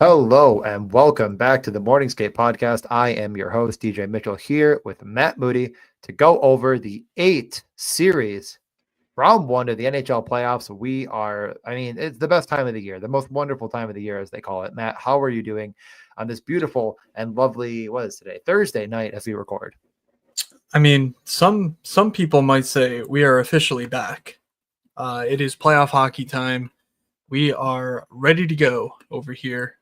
Hello and welcome back to the Morningscape podcast. I am your host, DJ Mitchell, here with Matt Moody to go over the 8 series, round one of the NHL playoffs. It's the best time of the year, the most wonderful time of the year, as they call it. Matt, how are you doing on this beautiful and lovely, what is today, Thursday night as we record? Some people might say we are officially back. It is playoff hockey time. We are ready to go over here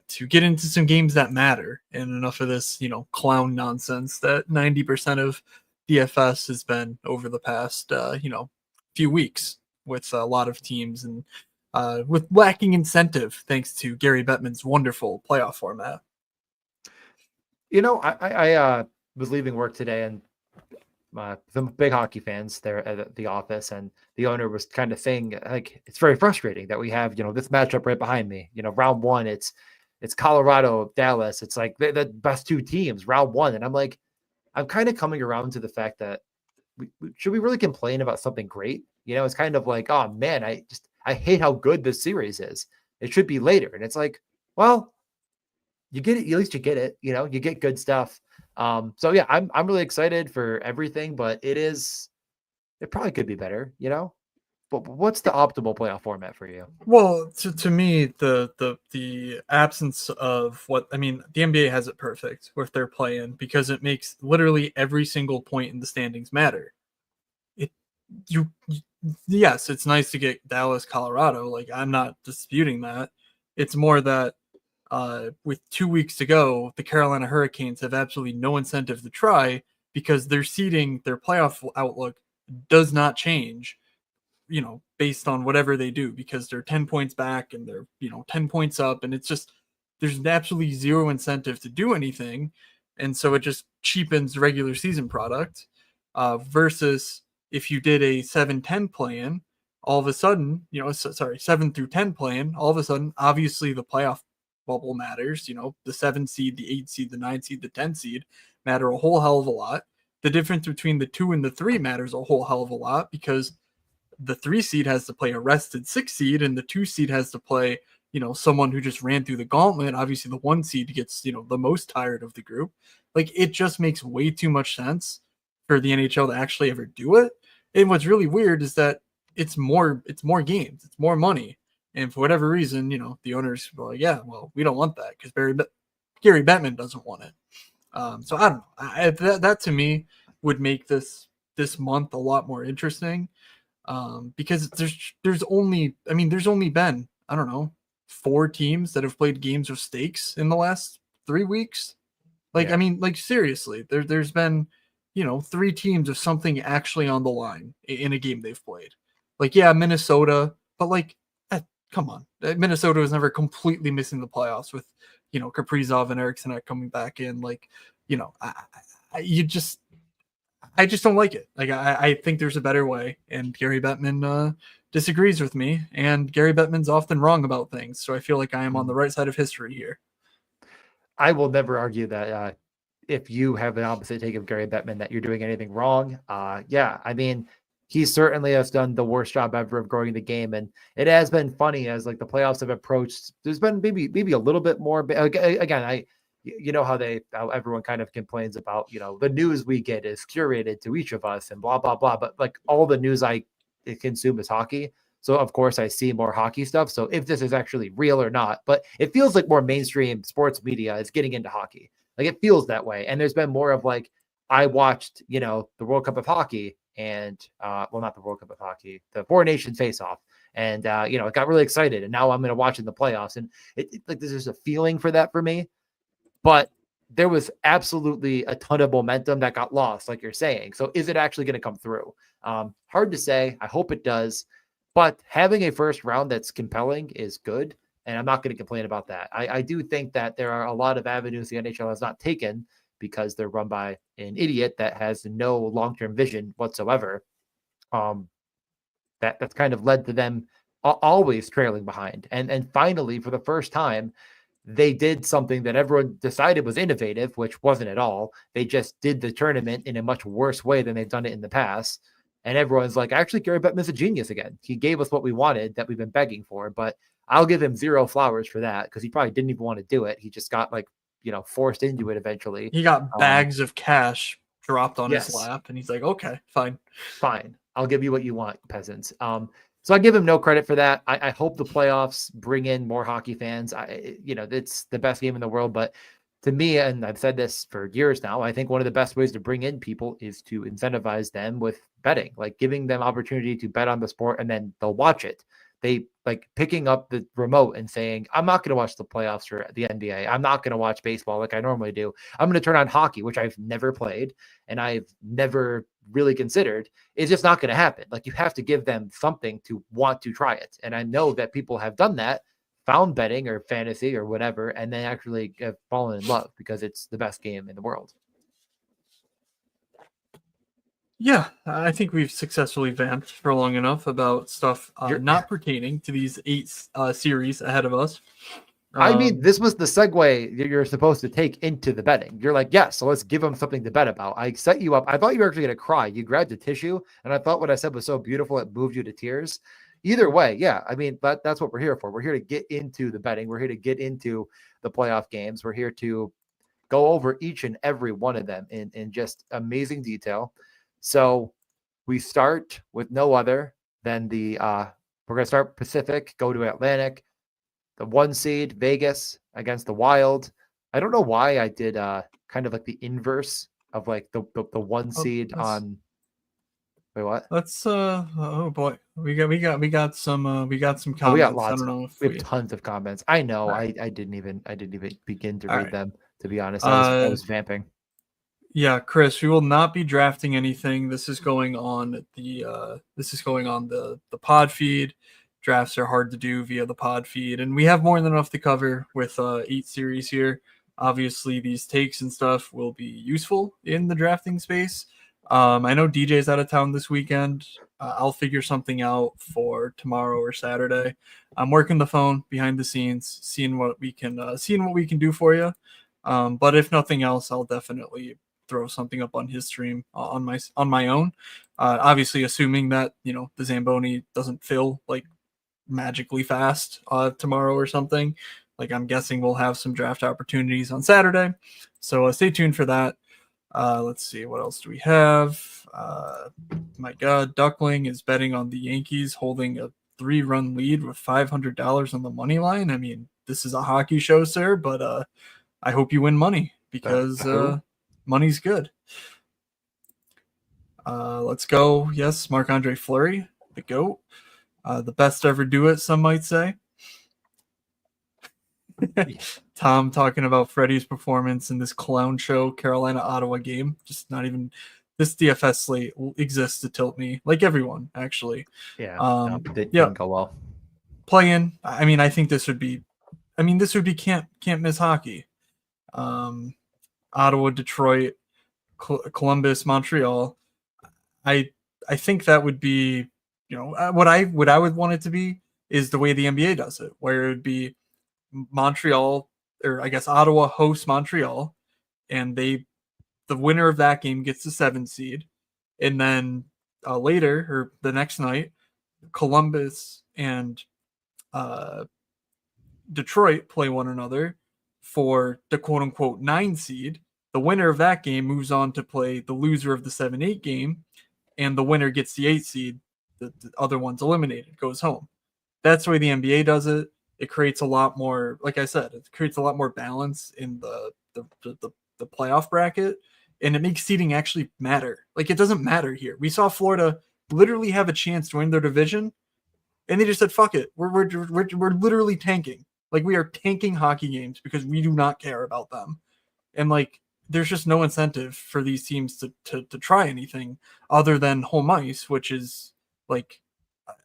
to get into some games that matter, and enough of this, clown nonsense that 90% of DFS has been over the past, few weeks with a lot of teams and with lacking incentive thanks to Gary Bettman's wonderful playoff format. I was leaving work today and some big hockey fans there at the office, and the owner was kind of saying, like, it's very frustrating that we have, this matchup right behind me. Round one, it's Colorado, Dallas. It's like the best two teams, round one. And I'm like, I'm kind of coming around to the fact that should we really complain about something great? It's kind of like, oh man, I hate how good this series is. It should be later. And it's like, well, you get it. At least you get it. You get good stuff. So yeah, I'm really excited for everything, but it probably could be better, But what's the optimal playoff format for you? Well, to me, the absence of the NBA has it perfect with their play-in because it makes literally every single point in the standings matter. Yes, it's nice to get Dallas, Colorado. Like, I'm not disputing that. It's more that with 2 weeks to go, the Carolina Hurricanes have absolutely no incentive to try because their seeding, their playoff outlook does not change, based on whatever they do, because they're 10 points back and they're, 10 points up. And it's just, there's absolutely zero incentive to do anything. And so it just cheapens regular season product versus if you did a 7-10 play-in, all of a sudden, 7 through 10 play-in, all of a sudden, obviously the playoff bubble matters. The 7 seed, the 8 seed, the 9 seed, the 10 seed matter a whole hell of a lot. The difference between the 2 and the 3 matters a whole hell of a lot because the 3 seed has to play a rested 6 seed and the 2 seed has to play, someone who just ran through the gauntlet. Obviously the 1 seed gets, the most tired of the group. Like, it just makes way too much sense for the NHL to actually ever do it. And what's really weird is that it's more games, it's more money. And for whatever reason, the owners were like, yeah, well, we don't want that because Gary Bettman doesn't want it. So I don't know. That to me would make this month a lot more interesting because there's only been, I don't know, 4 teams that have played games with stakes in the last 3 weeks. Seriously, there's been, 3 teams of something actually on the line in a game they've played. Like, yeah, Minnesota, but come on. Minnesota was never completely missing the playoffs with, Kaprizov and Eriksson coming back in. I just don't like it. I think there's a better way, and Gary Bettman disagrees with me, and Gary Bettman's often wrong about things. So I feel like I am on the right side of history here. I will never argue that if you have an opposite take of Gary Bettman, that you're doing anything wrong. He certainly has done the worst job ever of growing the game. And it has been funny as the playoffs have approached. There's been maybe a little bit more. Again, how everyone kind of complains about, the news we get is curated to each of us and blah, blah, blah. But all the news I consume is hockey. So of course I see more hockey stuff. So if this is actually real or not, but it feels like more mainstream sports media is getting into hockey. It feels that way. And there's been more of I watched, the World Cup of Hockey and not the World Cup of Hockey, the Four Nations face-off. And, it got really excited. And now I'm going to watch in the playoffs. And there's a feeling for that for me. But there was absolutely a ton of momentum that got lost, like you're saying. So is it actually going to come through? Hard to say. I hope it does. But having a first round that's compelling is good. And I'm not going to complain about that. I do think that there are a lot of avenues the NHL has not taken because they're run by an idiot that has no long-term vision whatsoever. That's kind of led to them always trailing behind. And finally, for the first time, they did something that everyone decided was innovative, which wasn't at all. They just did the tournament in a much worse way than they've done it in the past. And everyone's like, actually, Gary Bettman's a genius again. He gave us what we wanted that we've been begging for, but I'll give him zero flowers for that because he probably didn't even want to do it. He just got like, forced into it eventually. He got bags of cash dropped on his Yes, lap, and he's like, okay, fine. fine. I'll give you what you want, peasants. So I give him no credit for that. I hope the playoffs bring in more hockey fans. It's the best game in the world, but to me, and I've said this for years now, I think one of the best ways to bring in people is to incentivize them with betting, like giving them opportunity to bet on the sport and then they'll watch it. They like picking up the remote and saying, I'm not going to watch the playoffs for the NBA. I'm not going to watch baseball like I normally do. I'm going to turn on hockey, which I've never played and I've never really considered. It's just not going to happen. Like you have to give them something to want to try it. And I know that people have done that, found betting or fantasy or whatever, and then actually have fallen in love because it's the best game in the world. Yeah, I think we've successfully vamped for long enough about stuff not pertaining to these 8 series ahead of us. I mean, this was the segue you're supposed to take into the betting. You're like, yes, so let's give them something to bet about. I set you up. I thought you were actually going to cry. You grabbed a tissue, and I thought what I said was so beautiful it moved you to tears. Either way, yeah, I mean, that's what we're here for. We're here to get into the betting. We're here to get into the playoff games. We're here to go over each and every one of them in just amazing detail. So we start with no other than we're going to start Pacific, go to Atlantic, the 1 seed Vegas against the Wild. I don't know why I did kind of like the inverse of like the 1 seed on. Wait, what? Let's oh boy, we got some comments. We got lots. I don't know if we have tons of comments. I know. Right. I didn't even begin to read them. To be honest, I was vamping. Yeah, Chris, we will not be drafting anything. This is going on the pod feed. Drafts are hard to do via the pod feed, and we have more than enough to cover with 8 series here. Obviously, these takes and stuff will be useful in the drafting space. I know DJ's out of town this weekend. I'll figure something out for tomorrow or Saturday. I'm working the phone behind the scenes, seeing what we can do for you. But if nothing else, I'll definitely throw something up on his stream on my own. Obviously, assuming that the Zamboni doesn't fill like magically fast tomorrow or something. Like I'm guessing we'll have some draft opportunities on Saturday. So stay tuned for that. Let's see, what else do we have? My God, Duckling is betting on the Yankees holding a 3-run lead with $500 on the money line. I mean, this is a hockey show, sir, but I hope you win money because money's good. Let's go. Yes, Marc-Andre Fleury, the GOAT. The best ever do it, some might say. Tom talking about Freddie's performance in this clown show Carolina-Ottawa game. Just not even this DFS slate exists to tilt me, like everyone actually. Yeah, didn't go well. Play in. I mean, I think this would be can't miss hockey. Ottawa, Detroit, Columbus, Montreal. I think that would be what I would want it to be is the way the NBA does it, where it would be Montreal, or I guess Ottawa hosts Montreal, and the winner of that game gets the 7 seed, and then later or the next night, Columbus and Detroit play one another for the quote unquote 9 seed. The winner of that game moves on to play the loser of the 7-8 game, and the winner gets the 8 seed. The other one's eliminated, goes home. That's the way the NBA does it. It creates a lot more, like I said, it creates a lot more balance in the playoff bracket, and it makes seeding actually matter. Like it doesn't matter here. We saw Florida literally have a chance to win their division, and they just said, "Fuck it, we're literally tanking. Like we are tanking hockey games because we do not care about them." And like, there's just no incentive for these teams to try anything other than home ice, which is like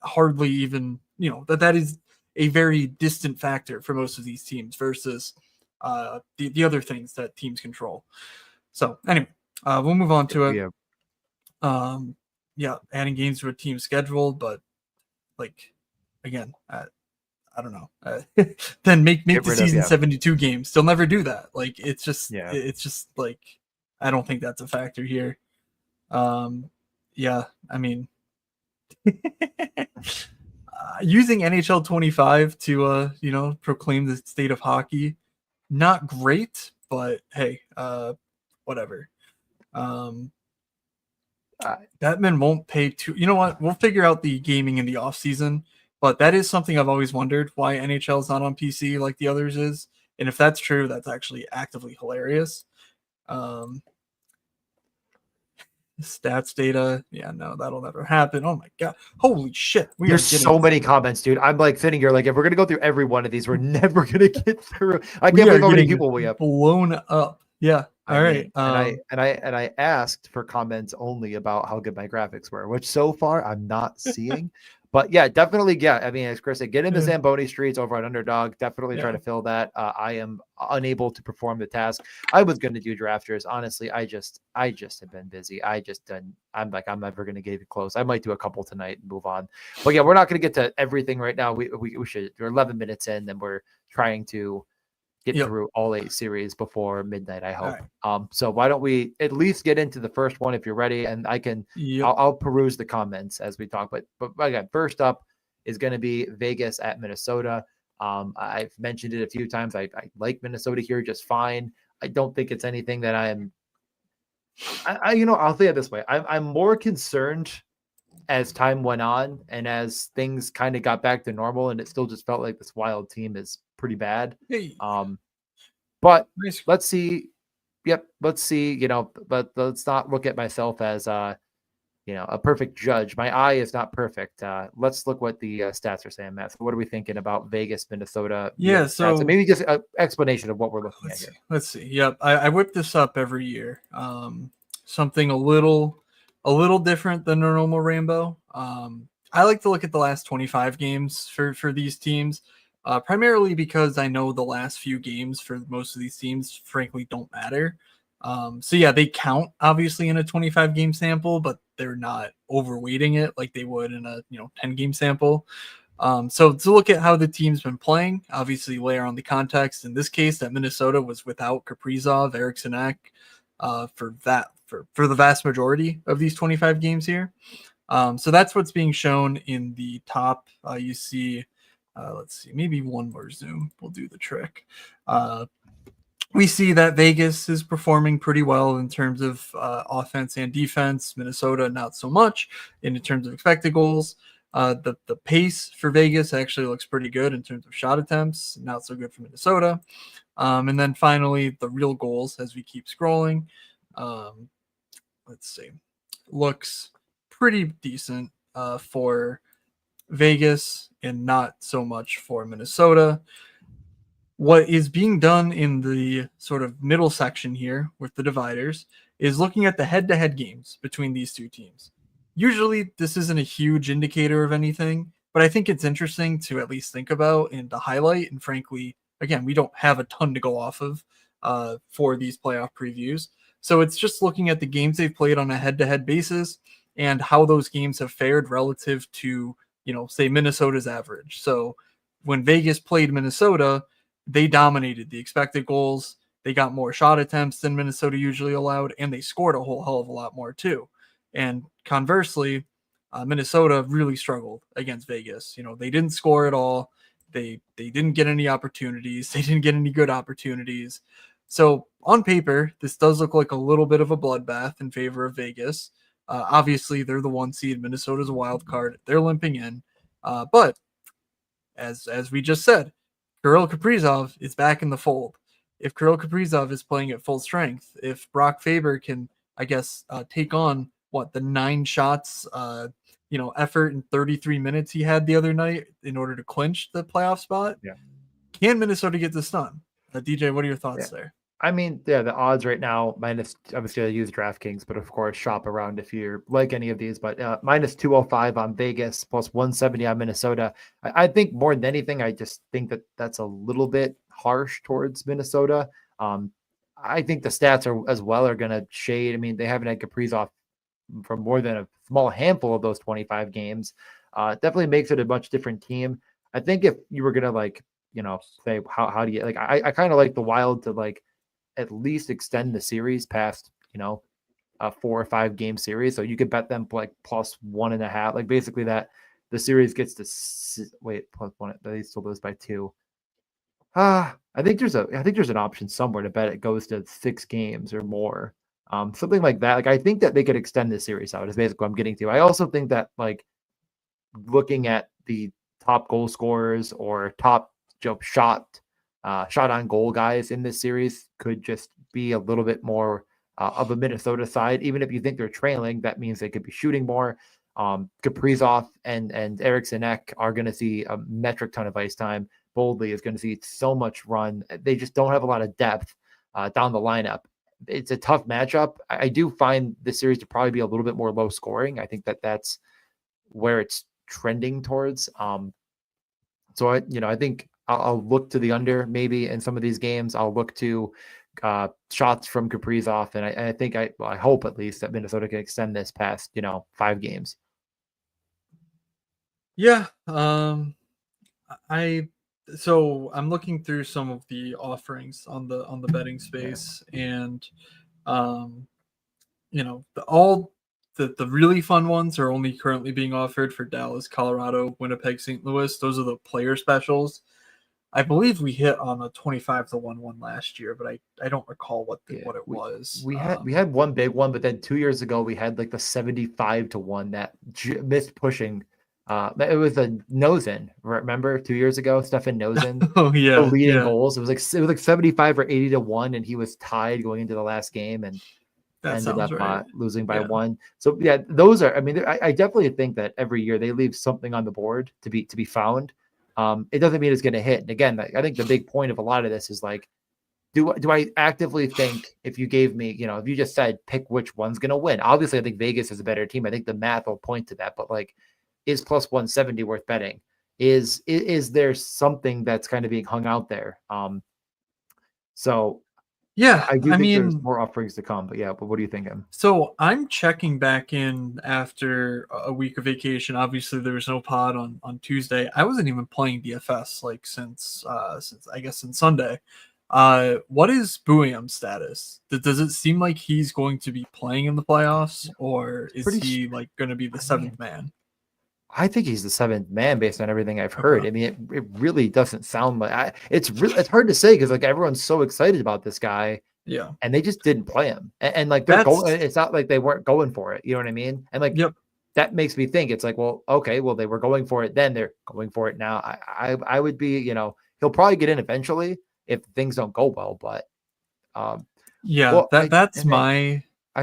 hardly even that is a very distant factor for most of these teams versus the other things that teams control. So anyway, we'll move on to it. Adding games to a team schedule, but like again, I don't know. Then make the season 72 games. They'll never do that. Like it's just like I don't think that's a factor here. Yeah, I mean, using NHL 25 to proclaim the state of hockey, not great, but hey, whatever. Um, Uh, Batman won't pay too. You know what? We'll figure out the gaming in the off season, but that is something I've always wondered why NHL is not on PC like the others is, and if that's true, that's actually actively hilarious. Um, Stats data, yeah, no, that'll never happen. Oh my god, holy shit, we are there's getting so many comments, dude. I'm like sitting here like, if we're gonna go through every one of these, we're never gonna get through. I can't we are believe how many getting people we have. blown up. Yeah. I All right. mean, and I asked for comments only about how good my graphics were, which so far I'm not seeing. But yeah, definitely. Yeah, I mean, as Chris said, get in the Yeah. Zamboni streets over at Underdog. Definitely try Yeah. to fill that. I am unable to perform the task. I was going to do drafters. Honestly, I just have been busy. I just done. I'm like, I'm never going to get it close. I might do a couple tonight and move on. But yeah, we're not going to get to everything right now. We should. We're 11 minutes in, and we're trying to get Yep. through all 8 series before midnight, I All hope. right. So why don't we at least get into the first one if you're ready, and Yep. I'll peruse the comments as we talk. But again, first up is going to be Vegas at Minnesota. I've mentioned it a few times. I like Minnesota here just fine. I don't think it's anything that I'll say it this way. I'm more concerned as time went on and as things kind of got back to normal, and it still just felt like this Wild team is pretty bad. Hey. But Nice. let's see. Yep, let's see. But let's not look at myself as a perfect judge. My eye is not perfect. Let's look what the stats are saying, Matt. So what are we thinking about Vegas, Minnesota via Yeah. the stats? And So maybe just an explanation of what we're looking at let's see. here. Let's see. Yep. I whip this up every year. Something a little different than a normal rainbow. I like to look at the last 25 games for these teams. Primarily because I know the last few games for most of these teams, frankly, don't matter. So yeah, they count obviously in a 25 game sample, but they're not overweighting it like they would in a 10 game sample. So to look at how the team's been playing, obviously layer on the context. In this case, that Minnesota was without Kaprizov, Eriksson Ek, for the vast majority of these 25 games here. So that's what's being shown in the top. You see, let's see, maybe one more zoom will do the trick. We see that Vegas is performing pretty well in terms of offense and defense. Minnesota, not so much in terms of expected goals. The pace for Vegas actually looks pretty good in terms of shot attempts, not so good for Minnesota. And then finally, the real goals as we keep scrolling. Let's see, looks pretty decent for Vegas and not so much for Minnesota. What is being done in the sort of middle section here with the dividers is looking at the head-to-head games between these two teams. Usually, this isn't a huge indicator of anything, but I think it's interesting to at least think about and to highlight. And frankly, again, we don't have a ton to go off of for these playoff previews. So it's just looking at the games they've played on a head-to-head basis and how those games have fared relative to, say Minnesota's average. So when Vegas played Minnesota, they dominated the expected goals. They got more shot attempts than Minnesota usually allowed, and they scored a whole hell of a lot more too. And conversely, Minnesota really struggled against Vegas. They didn't score at all. They didn't get any opportunities. They didn't get any good opportunities. So on paper, this does look like a little bit of a bloodbath in favor of Vegas. Obviously, they're the 1 seed. Minnesota's a wild card. They're limping in. But as we just said, Kirill Kaprizov is back in the fold. If Kirill Kaprizov is playing at full strength, if Brock Faber can, I guess, take on the 9 shots, effort in 33 minutes he had the other night in order to clinch the playoff spot, Yeah. can Minnesota get this done? DJ, what are your thoughts Yeah. there? I mean, yeah, the odds right now minus. I'm just gonna use DraftKings, but of course, shop around if you're like any of these. But minus 205 on Vegas, plus 170 on Minnesota. I think more than anything, I just think that that's a little bit harsh towards Minnesota. I think the stats are as well are gonna shade. I mean, they haven't had Kaprizov for more than a small handful of those 25 games. Definitely makes it a much different team. I think if you were gonna say how do you I kind of like the Wild to at least extend the series past a 4 or 5 game series. So you could bet them like plus 1.5. Like basically that the series gets to wait plus one. They still lose by 2. I think there's an option somewhere to bet it goes to 6 games or more. Something like that. Like I think that they could extend this series out. Is basically what I'm getting to. I also think that like looking at the top goal scorers or top shot on goal guys in this series could just be a little bit more of a Minnesota side. Even if you think they're trailing, that means they could be shooting more. Kaprizov and Eriksson Ek are going to see a metric ton of ice time. Boldly is going to see so much run. They just don't have a lot of depth down the lineup. It's a tough matchup. I do find this series to probably be a little bit more low scoring. I think that that's where it's trending towards. So I think I'll look to the under maybe in some of these games. I'll look to shots from Kaprizov, and I think I hope at least that Minnesota can extend this past 5 games. Yeah. So I'm looking through some of the offerings on the betting space, and all the really fun ones are only currently being offered for Dallas, Colorado, Winnipeg, St. Louis. Those are the player specials. I believe we hit on a 25-1 one last year, but I don't recall what it was. We had one big one, but then 2 years ago we had like the 75-1 that missed pushing. It was a Nosen. Remember 2 years ago, Stefan Nosen, oh the yeah, leading goals. It was like 75 or 80-1, and he was tied going into the last game and that ended up right. losing by 1. So yeah, those are. I mean, I definitely think that every year they leave something on the board to be found. It doesn't mean it's going to hit. And again, I think the big point of a lot of this is like, do I actively think if you gave me, if you just said pick which one's going to win? Obviously, I think Vegas is a better team. I think the math will point to that. But like, is plus 170 worth betting? Is there something that's kind of being hung out there? So yeah, I do think mean, there's more offerings to come. But yeah, but what are you thinking? So I'm checking back in after a week of vacation. Obviously, there was no pod on Tuesday. I wasn't even playing DFS like since I guess since Sunday. What is Bouillam's status? Does it seem like he's going to be playing in the playoffs, or is he like going to be the seventh man? I think he's the 7th man based on everything I've heard. Okay. I mean, it really doesn't sound like it's hard to say because like everyone's so excited about this guy. Yeah. And they just didn't play him. And like they're going, it's not like they weren't going for it. You know what I mean? And like, that makes me think it's like, well, okay, well, they were going for it then, they're going for it now. I would be, he'll probably get in eventually if things don't go well, but I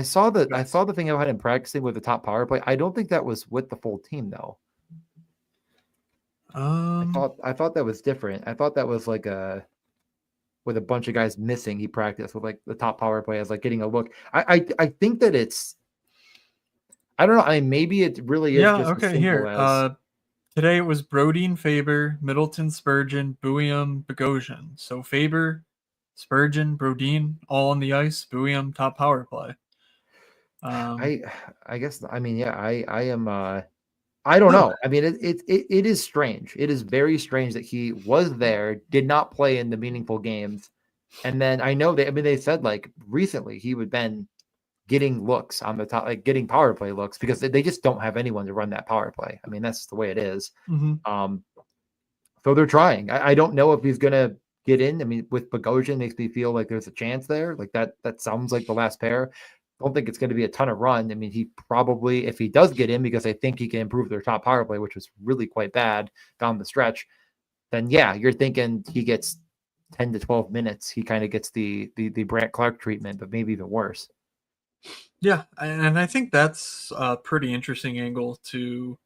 saw the thing I had him practicing with the top power play. I don't think that was with the full team though. I thought that was different. I thought that was like with a bunch of guys missing, he practiced with like the top power play as like getting a look. I think that it's, I don't know. I mean, maybe it really is just as simple as today it was Brodin, Faber, Middleton, Spurgeon, Bouillam, Bogosian. So Faber, Spurgeon, Brodin, all on the ice. Bouillam, top power play. I guess, I mean, yeah, I am, I don't know. I mean, it is strange. It is very strange that he was there, did not play in the meaningful games. And then I know they said like recently he would been getting looks on the top, like getting power play looks because they just don't have anyone to run that power play. I mean, that's just the way it is. Mm-hmm. So they're trying. I don't know if he's going to get in. I mean, with Bogosian makes me feel like there's a chance there. Like that sounds like the last pair. Don't think it's going to be a ton of run. I mean, he probably, if he does get in, because I think he can improve their top power play, which was really quite bad down the stretch, then yeah, you're thinking he gets 10 to 12 minutes. He kind of gets the Brandt Clark treatment, but maybe even worse. Yeah, and I think that's a pretty interesting angle to,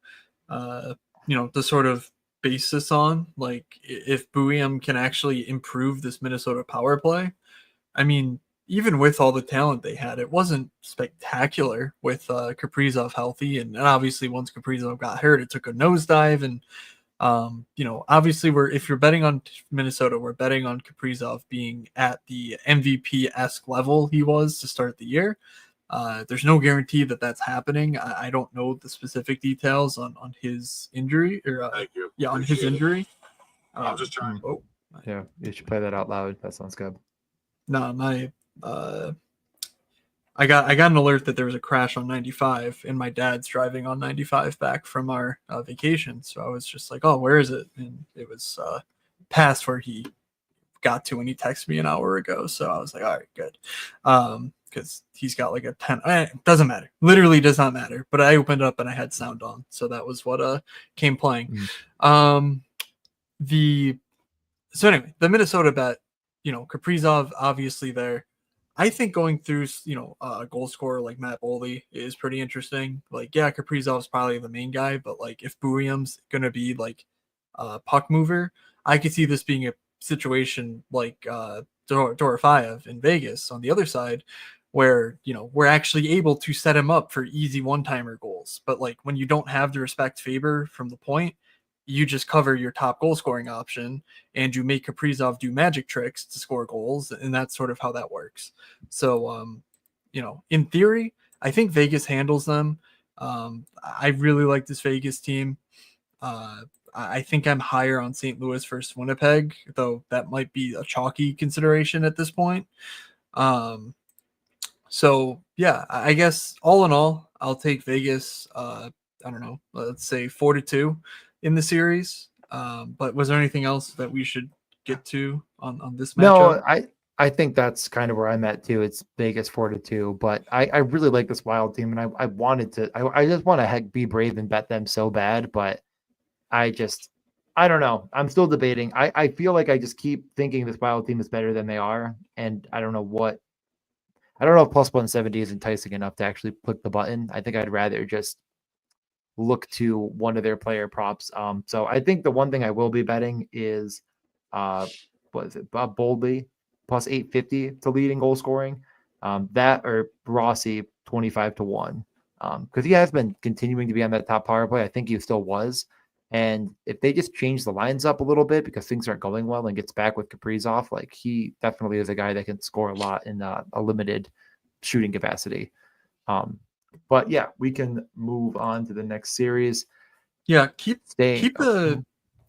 the sort of basis on. Like, if Bouillam can actually improve this Minnesota power play, I mean, even with all the talent they had, it wasn't spectacular with Kaprizov healthy. And obviously, once Kaprizov got hurt, it took a nosedive. And, obviously, if you're betting on Minnesota, we're betting on Kaprizov being at the MVP-esque level he was to start the year. There's no guarantee that that's happening. I don't know the specific details on his injury or on his injury. I'm just trying. Yeah, you should play that out loud. That sounds good. No, my I got an alert that there was a crash on 95, and my dad's driving on 95 back from our vacation. So I was just like, "Oh, where is it?" And it was past where he got to when he texted me an hour ago. So I was like, "All right, good," because he's got like a 10. Doesn't matter. Literally does not matter. But I opened up and I had sound on, so that was what came playing. Um, the so anyway, the Minnesota bet, Kaprizov obviously there. I think going through, a goal scorer like Matt Boldy is pretty interesting. Like, yeah, Kaprizov's probably the main guy, but like if Buriam's gonna be like a puck mover, I could see this being a situation like Dorofeyev in Vegas on the other side, where we're actually able to set him up for easy one-timer goals. But like when you don't have to respect Faber from the point, you just cover your top goal scoring option and you make Kaprizov do magic tricks to score goals, and that's sort of how that works. So, in theory, I think Vegas handles them. I really like this Vegas team. I think I'm higher on St. Louis versus Winnipeg, though that might be a chalky consideration at this point. So yeah, I guess all in all, I'll take Vegas. I don't know, let's say 4-2 in the series. But was there anything else that we should get to on this matchup? No, I think that's kind of where I'm at too. It's Vegas 4-2, but I really like this Wild team, and I wanted to. I just want to be brave and bet them so bad, but I just I don't know. I'm still debating. I feel like I just keep thinking this Wild team is better than they are, and I don't know what. I don't know if plus 170 is enticing enough to actually click the button. I think I'd rather just look to one of their player props. So I think the one thing I will be betting is, what is it, Bob Boldly plus 850 to leading goal scoring. That or Rossi 25-1. Because he has been continuing to be on that top power play. I think he still was. And if they just change the lines up a little bit because things aren't going well and gets back with Kaprizov, like he definitely is a guy that can score a lot in a limited shooting capacity. But yeah, we can move on to the next series. Yeah, Stay.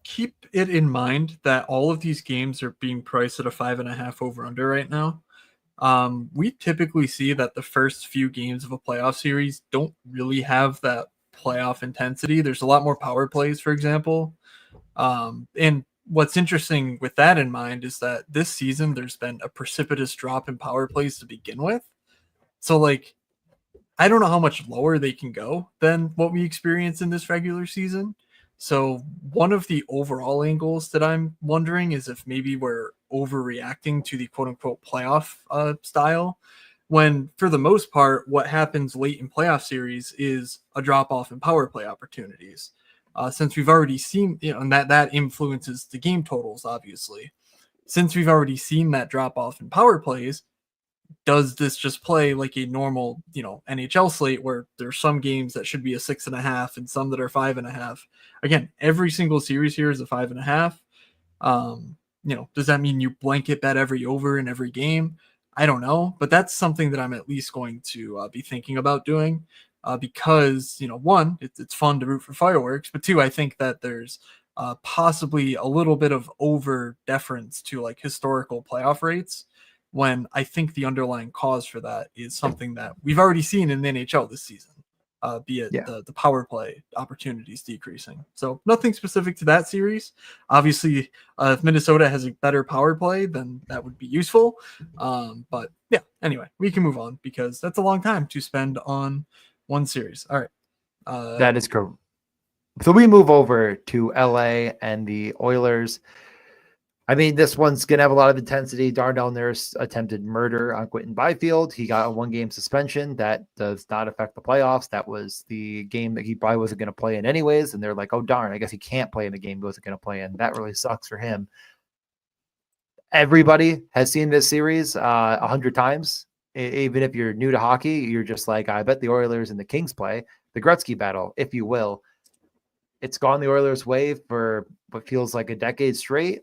keep it in mind that all of these games are being priced at a 5.5 over under right now. We typically see that the first few games of a playoff series don't really have that playoff intensity. There's a lot more power plays, for example. And what's interesting with that in mind is that this season there's been a precipitous drop in power plays to begin with. So like I don't know how much lower they can go than what we experience in this regular season. So one of the overall angles that I'm wondering is if maybe we're overreacting to the quote unquote playoff style, when for the most part, what happens late in playoff series is a drop off in power play opportunities. Since we've already seen, and that influences the game totals, obviously. Since we've already seen that drop off in power plays, does this just play like a normal, NHL slate where there's some games that should be a 6.5 and some that are 5.5? Again, every single series here is a 5.5. Does that mean you blanket bet every over in every game? I don't know, but that's something that I'm at least going to be thinking about doing because, one, it's fun to root for fireworks, but two, I think that there's possibly a little bit of over deference to like historical playoff rates when I think the underlying cause for that is something that we've already seen in the NHL this season, be it Yeah. the power play opportunities decreasing. So nothing specific to that series. Obviously, if Minnesota has a better power play, then that would be useful. But yeah, anyway, we can move on because that's a long time to spend on one series. All right. That is correct. So we move over to LA and the Oilers. I mean, this one's going to have a lot of intensity. Darnell Nurse attempted murder on Quentin Byfield. He got a 1-game suspension. That does not affect the playoffs. That was the game that he probably wasn't going to play in anyways. And they're like, oh, darn, I guess he can't play in the game he wasn't going to play in. That really sucks for him. Everybody has seen this series 100 times. Even if you're new to hockey, you're just like, I bet the Oilers and the Kings play. The Gretzky battle, if you will. It's gone the Oilers' way for what feels like a decade straight.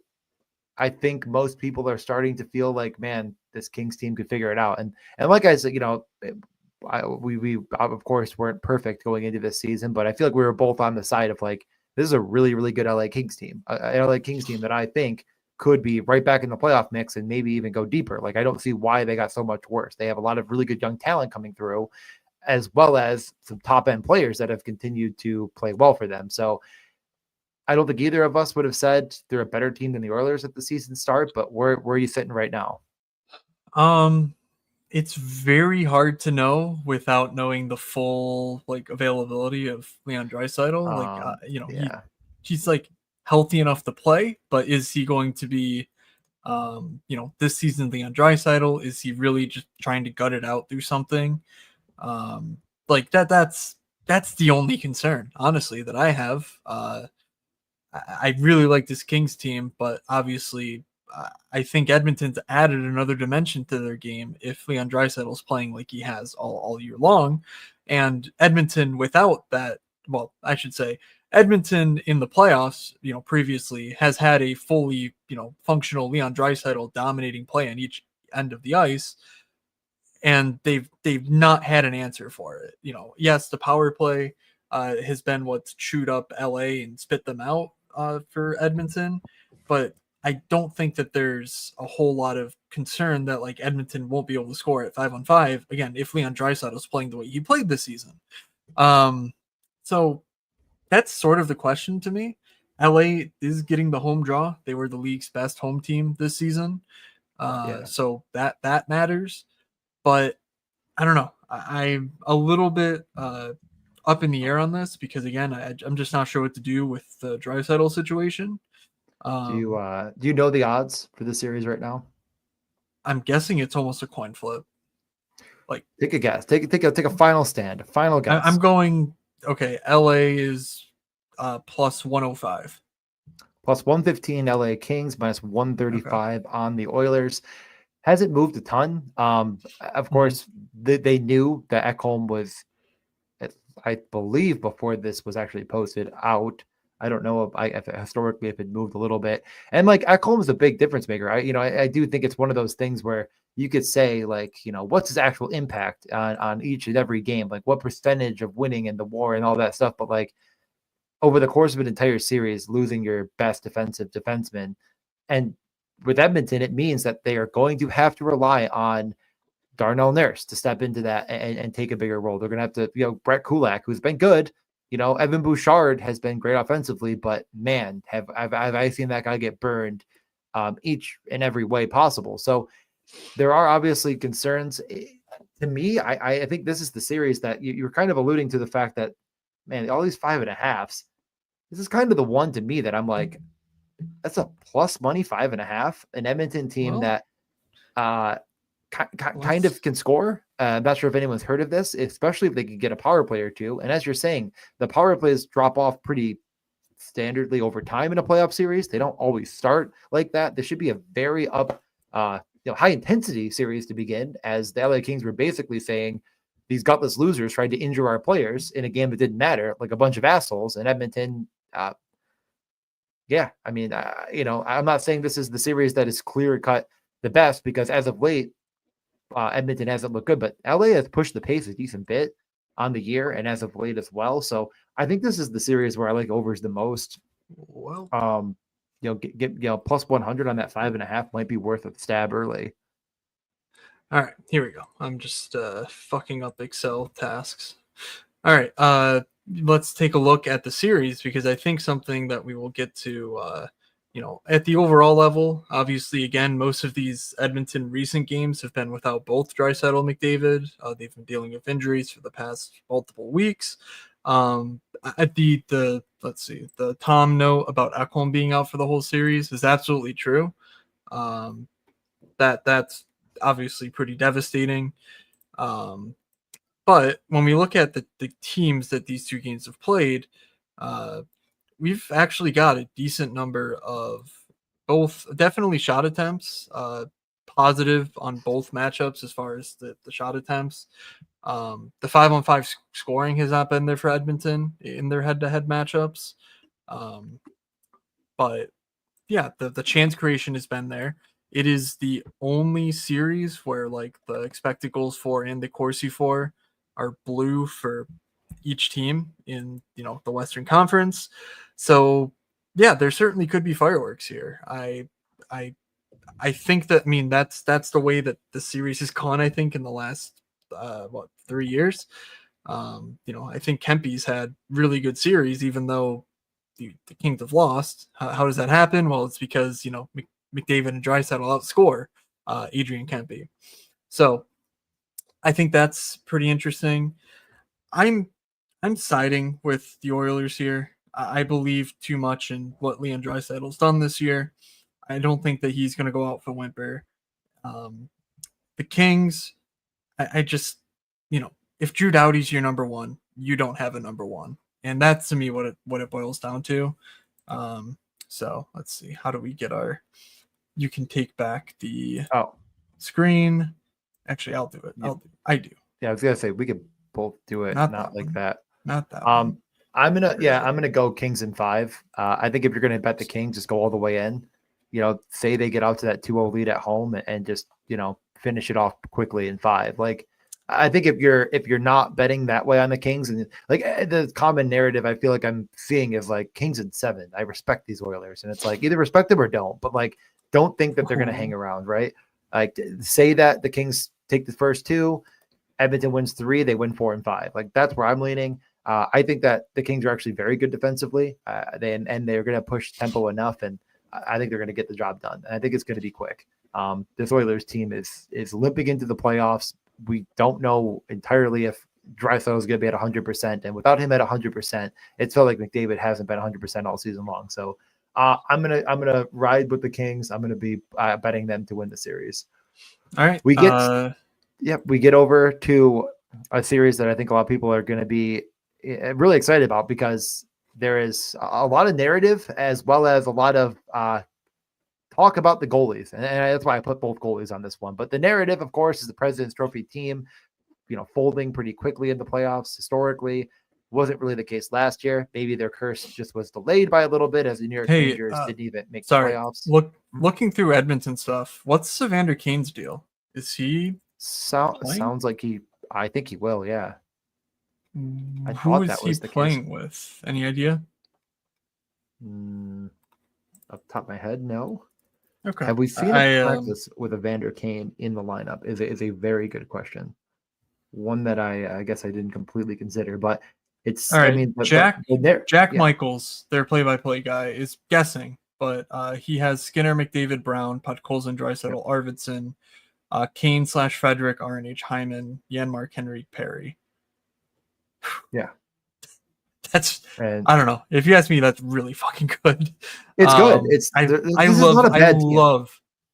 I think most people are starting to feel like, man, this Kings team could figure it out. And like I said, we of course weren't perfect going into this season, but I feel like we were both on the side of like, this is a really, really good LA Kings team, a LA Kings team that I think could be right back in the playoff mix and maybe even go deeper. Like, I don't see why they got so much worse. They have a lot of really good young talent coming through, as well as some top end players that have continued to play well for them. So I don't think either of us would have said they're a better team than the Oilers at the season start, but where are you sitting right now? It's very hard to know without knowing the full like availability of Leon Draisaitl. Yeah, He's like healthy enough to play, but is he going to be, this season Leon Draisaitl? Is he really just trying to gut it out through something? Like that's the only concern, honestly, that I have. I really like this Kings team, but obviously, I think Edmonton's added another dimension to their game if Leon Draisaitl's playing like he has all year long. And Edmonton without that, well, I should say, Edmonton in the playoffs, previously has had a fully, functional Leon Draisaitl dominating play on each end of the ice, and they've not had an answer for it. Yes, the power play has been what's chewed up LA and spit them out for Edmonton, but I don't think that there's a whole lot of concern that like Edmonton won't be able to score at 5-on-5 again if Leon Draisaitl is playing the way he played this season. So that's sort of the question to me. LA is getting the home draw. They were the league's best home team this season. So that matters. But I don't know. I'm a little bit up in the air on this because again, I'm just not sure what to do with the Draisaitl situation. do you know the odds for the series right now? I'm guessing it's almost a coin flip. Like, take a guess. Take a final stand. A final guess. I'm going. Okay, LA is plus 105. Plus 115 LA Kings, minus 135 on the Oilers. Hasn't moved a ton. Of course, they knew that Ekholm was, I believe, before this was actually posted out. I don't know if historically if it moved a little bit. And like Ekholm is a big difference maker. I do think it's one of those things where you could say like, what's his actual impact on each and every game? Like what percentage of winning in the war and all that stuff. But like over the course of an entire series, losing your best defensive defenseman, and with Edmonton, it means that they are going to have to rely on Darnell Nurse to step into that and take a bigger role. They're going to have to, Brett Kulak, who's been good. Evan Bouchard has been great offensively, but man, have I seen that guy get burned each and every way possible. So there are obviously concerns. To me, I think this is the series that you're kind of alluding to the fact that, man, all these 5.5s, this is kind of the one to me that I'm like, that's a plus money 5.5, an Edmonton team that kind of can score. I'm not sure if anyone's heard of this, especially if they could get a power play or two. And as you're saying, the power plays drop off pretty standardly over time in a playoff series. They don't always start like that. This should be a very high intensity series to begin, as the LA Kings were basically saying these gutless losers tried to injure our players in a game that didn't matter, like a bunch of assholes. And Edmonton, I'm not saying this is the series that is clear cut the best, because as of late, Edmonton hasn't looked good, but LA has pushed the pace a decent bit on the year and as of late as well. So I think this is the series where I like overs the most. Well, get plus 100 on that 5.5 might be worth a stab early. All right, here we go. I'm just fucking up Excel tasks. All right, let's take a look at the series, because I think something that we will get to, at the overall level, obviously, again, most of these Edmonton recent games have been without both Draisaitl and McDavid. They've been dealing with injuries for the past multiple weeks. At the Tom note about Ekholm being out for the whole series is absolutely true. That's obviously pretty devastating. But when we look at the teams that these two games have played, we've actually got a decent number of both definitely shot attempts, positive on both matchups as far as the shot attempts. The 5-on-5 scoring has not been there for Edmonton in their head-to-head matchups. But yeah, the chance creation has been there. It is the only series where like the expected goals for and the Corsi for are blue for each team in the Western Conference. So yeah, there certainly could be fireworks here. I I think that, I mean, that's the way that the series has gone. I think in the last 3 years. I think Kempy's had really good series, even though the Kings have lost. How does that happen? Well, it's because McDavid and Draisaitl outscore Adrian Kempy. So I think that's pretty interesting. I'm siding with the Oilers here. I believe too much in what Leon Draisaitl's done this year. I don't think that he's going to go out for whimper. Um, the Kings, I just, if Drew Doughty's your number one, you don't have a number one, and that's to me what it boils down to. So let's see, how do we get our? You can take back the screen. Actually, I'll do it. I do. Yeah, I was gonna say we could both do it, not like one. that. Not that. One. I'm gonna go Kings in 5. I think if you're gonna bet the Kings, just go all the way in. Say they get out to that 2-0 lead at home and just finish it off quickly in 5. Like, I think if you're not betting that way on the Kings, and like the common narrative I feel like I'm seeing is like Kings in 7. I respect these Oilers, and it's like either respect them or don't, but like don't think that they're gonna hang around, right? Like, say that the Kings take the first 2, Edmonton wins 3, they win 4 and 5. Like, that's where I'm leaning. I think that the Kings are actually very good defensively. They're going to push tempo enough, and I think they're going to get the job done. And I think it's going to be quick. This Oilers team is limping into the playoffs. We don't know entirely if Draisaitl is going to be at 100%, and without him at 100%, it's felt like McDavid hasn't been 100% all season long. So I'm gonna ride with the Kings. I'm going to be betting them to win the series. All right, we get over to a series that I think a lot of people are going to be really excited about, because there is a lot of narrative as well as a lot of talk about the goalies. And that's why I put both goalies on this one. But the narrative, of course, is the President's Trophy team, folding pretty quickly in the playoffs. Historically, wasn't really the case last year. Maybe their curse just was delayed by a little bit, as the New York Rangers didn't even make the playoffs. Looking through Edmonton stuff, what's Evander Kane's deal? Is he sounds like I think he will, yeah. Who is he playing with? Any idea? Off the top of my head, no. Okay. Have we seen a practice with Evander Kane in the lineup? Is a very good question. One that I guess I didn't completely consider, but it's all right. I mean, Jack Michaels, their play-by-play guy, is guessing, but he has Skinner, McDavid, Brown, Podkolzin, Draisaitl, Arvidsson, Kane / Frederick, RNH, Hyman, Janmark, Henry, Perry. Yeah. I don't know. If you ask me, that's really fucking good. It's good. I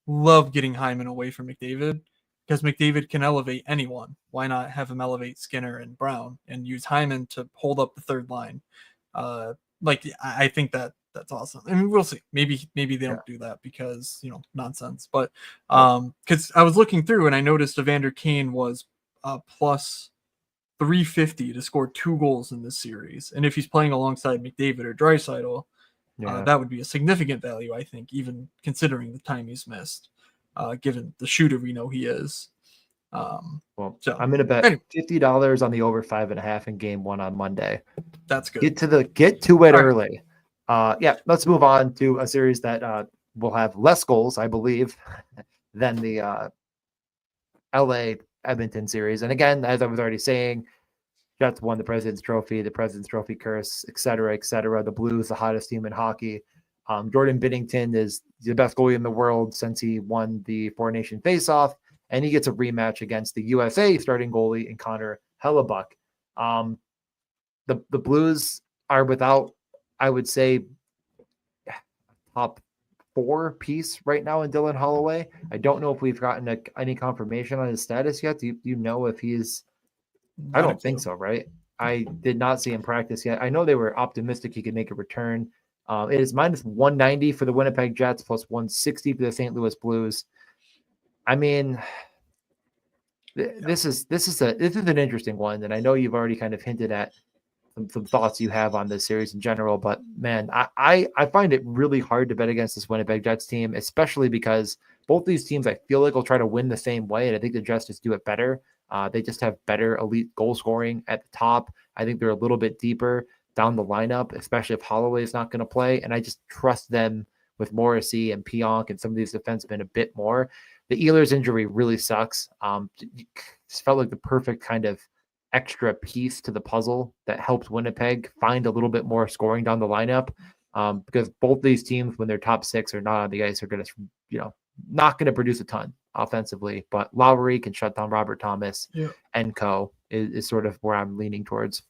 love getting Hyman away from McDavid, because McDavid can elevate anyone. Why not have him elevate Skinner and Brown and use Hyman to hold up the third line? I think that's awesome. I mean, we'll see. Maybe they don't do that because nonsense. But because I was looking through and I noticed Evander Kane was plus 350 to score 2 goals in this series, and if he's playing alongside McDavid or Draisaitl, that would be a significant value, I think, even considering the time he's missed, given the shooter we know he is. I'm going to bet $50 on the over 5.5 in Game 1 on Monday. That's good. Get to it early. Let's move on to a series that will have less goals, I believe, than the LA Edmonton series. And again, as I was already saying, Jets won the President's Trophy curse, et cetera, et cetera. The Blues, the hottest team in hockey. Jordan Binnington is the best goalie in the world since he won the Four Nation Faceoff, and he gets a rematch against the USA starting goalie in Connor Hellebuck. The Blues are without, I would say, top 4 piece right now in Dylan Holloway. I don't know if we've gotten any confirmation on his status yet. Do you know if he's? I don't think so, right? I did not see him practice yet. I know they were optimistic he could make a return. It is minus 190 for the Winnipeg Jets, plus 160 for the St. Louis Blues. I mean, this is an interesting one, and I know you've already kind of hinted at some thoughts you have on this series in general, but man, I find it really hard to bet against this Winnipeg Jets team, especially because both these teams I feel like will try to win the same way, and I think the Jets just do it better. They just have better elite goal scoring at the top. I think they're a little bit deeper down the lineup, especially if Holloway is not going to play, and I just trust them with Morrissey and Pionk and some of these defensemen a bit more. The Ehlers injury really sucks. Just felt like the perfect kind of extra piece to the puzzle that helped Winnipeg find a little bit more scoring down the lineup. Because both these teams, when their top six are not on the ice, are going to, not going to produce a ton offensively. But Lowry can shut down Robert Thomas and co. is sort of where I'm leaning towards.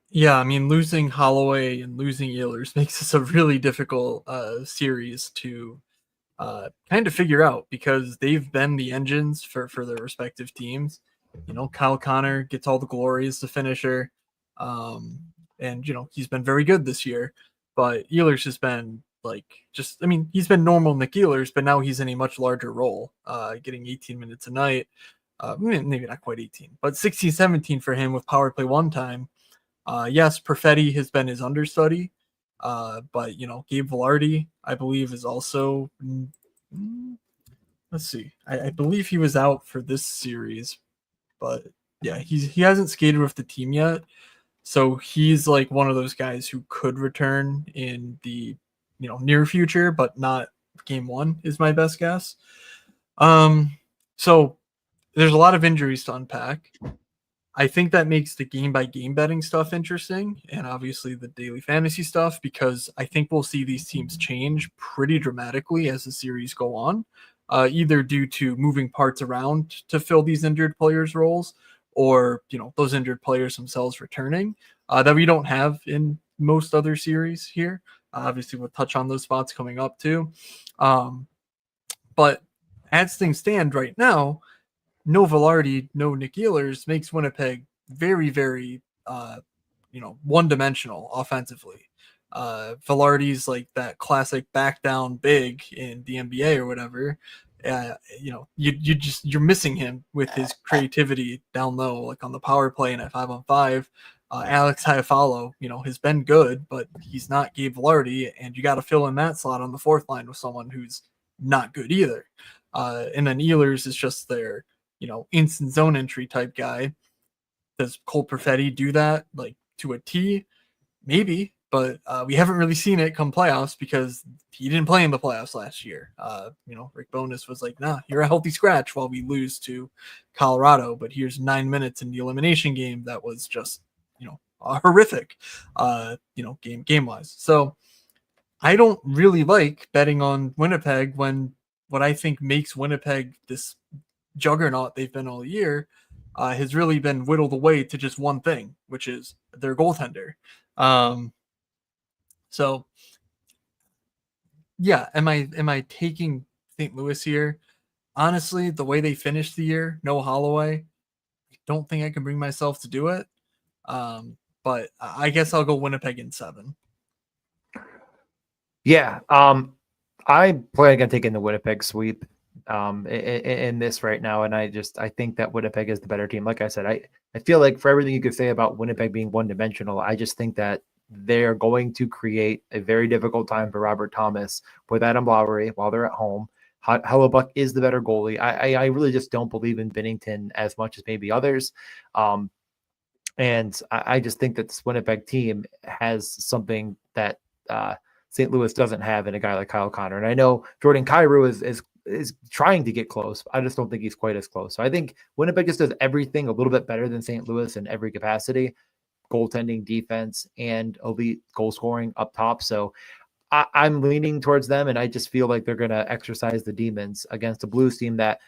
Yeah, I mean, losing Holloway and losing Ehlers makes this a really difficult series to kind of figure out, because they've been the engines for their respective teams. Kyle Connor gets all the glory as the finisher, and he's been very good this year. But Ehlers has been he's been normal Nick Ehlers, but now he's in a much larger role, getting 18 minutes a night. Maybe not quite 18, but 16, 17 for him with power play one time. Yes, Perfetti has been his understudy, but Gabe Vilardi, I believe, is also. Let's see. I believe he was out for this series, but yeah, he hasn't skated with the team yet, so he's like one of those guys who could return in the near future, but not game one is my best guess. So there's a lot of injuries to unpack. I think that makes the game by game betting stuff interesting, and obviously the daily fantasy stuff, because I think we'll see these teams change pretty dramatically as the series go on, either due to moving parts around to fill these injured players' roles, or those injured players themselves returning, that we don't have in most other series here. Obviously, we'll touch on those spots coming up too. But as things stand right now, no Vilardi, no Nick Ehlers makes Winnipeg very, very, one-dimensional offensively. Vilardi's like that classic back down big in the NBA or whatever. You're missing him with his creativity down low, like on the power play and at 5-on-5. Alex Iafallo, has been good, but he's not Gabe Vilardi, and you got to fill in that slot on the fourth line with someone who's not good either. And then Ehlers is just their instant zone entry type guy. Does Cole Perfetti do that like to a T? Maybe, but we haven't really seen it come playoffs, because he didn't play in the playoffs last year. Rick Bowness was like, nah, you're a healthy scratch while we lose to Colorado, but here's 9 minutes in the elimination game that was just, horrific, game wise. So I don't really like betting on Winnipeg when what I think makes Winnipeg this juggernaut they've been all year has really been whittled away to just one thing, which is their goaltender. So yeah, am I taking St. Louis here? Honestly, the way they finished the year, no Holloway, I don't think I can bring myself to do it. But I guess I'll go Winnipeg in 7. Yeah. I'm planning on taking the Winnipeg sweep in this right now. And I think that Winnipeg is the better team. Like I said, I feel like for everything you could say about Winnipeg being one-dimensional, I just think that they're going to create a very difficult time for Robert Thomas with Adam Lowry while they're at home. Hellebuck is the better goalie. I really just don't believe in Binnington as much as maybe others. And I just think that this Winnipeg team has something that St. Louis doesn't have in a guy like Kyle Connor. And I know Jordan Kyrou is trying to get close. I just don't think he's quite as close. So I think Winnipeg just does everything a little bit better than St. Louis in every capacity: goaltending, defense, and elite goal scoring up top. So I'm leaning towards them, and I just feel like they're going to exercise the demons against a Blues team that,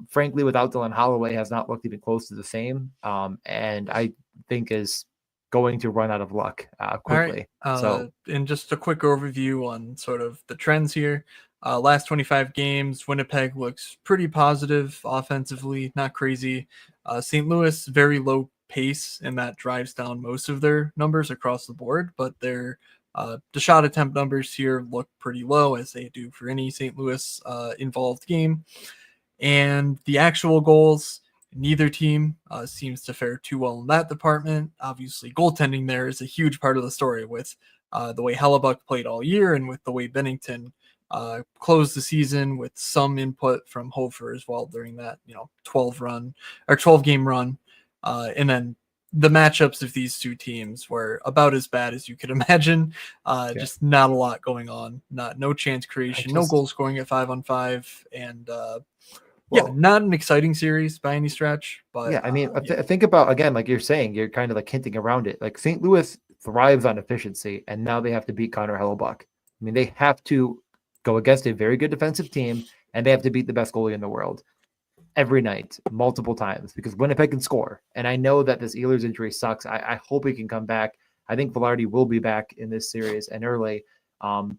frankly, without Dylan Holloway, has not looked even close to the same. And I think is going to run out of luck quickly. So, and just a quick overview on sort of the trends here. Last 25 games, Winnipeg looks pretty positive offensively, not crazy. St. Louis, very low pace, and that drives down most of their numbers across the board, but their the shot attempt numbers here look pretty low, as they do for any St. Louis involved game. And the actual goals, neither team seems to fare too well in that department. Obviously, goaltending there is a huge part of the story, with the way Hellebuck played all year, and with the way Binnington closed the season, with some input from Hofer as well during that 12 game run. And then the matchups of these two teams were about as bad as you could imagine. Yeah. Just not a lot going on. No chance creation, no goal scoring at 5-on-5, and not an exciting series by any stretch. But I mean, think about, again, like you're saying, you're kind of like hinting around it. Like St. Louis thrives on efficiency, and now they have to beat Connor Hellebuck. I mean, they have to go against a very good defensive team, and they have to beat the best goalie in the world every night, multiple times, because Winnipeg can score. And I know that this Ehlers injury sucks. I hope he can come back. I think Velarde will be back in this series and early.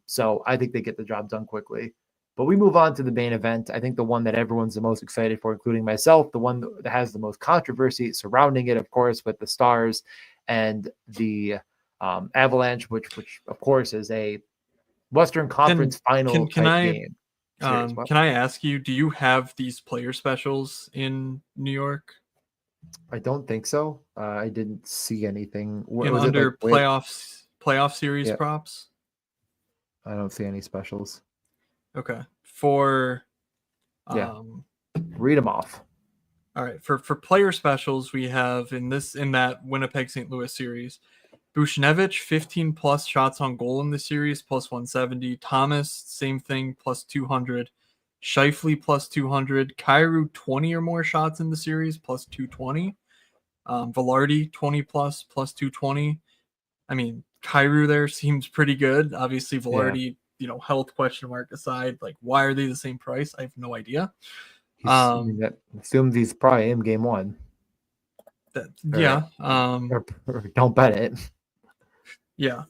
So I think they get the job done quickly. But we move on to the main event. I think the one that everyone's the most excited for, including myself, the one that has the most controversy surrounding it, of course, with the Stars and the Avalanche, which of course is a Western Conference final type game. Can I ask you, do you have these player specials in New York? I don't think so. I didn't see anything. Was under it like playoff series props? I don't see any specials. Okay. For read them off. All right. For player specials, we have in that Winnipeg St. Louis series, Buchnevich 15 plus shots on goal in the series plus 170. Thomas, same thing, plus 200. Scheifele plus 200. Kyrou 20 or more shots in the series plus 220. Velarde 20 plus 220. I mean, Kyrou there seems pretty good. Obviously, Velarde, health question mark aside, like why are they the same price? I have no idea. Assumes he's probably in game one. Or don't bet it. Yeah.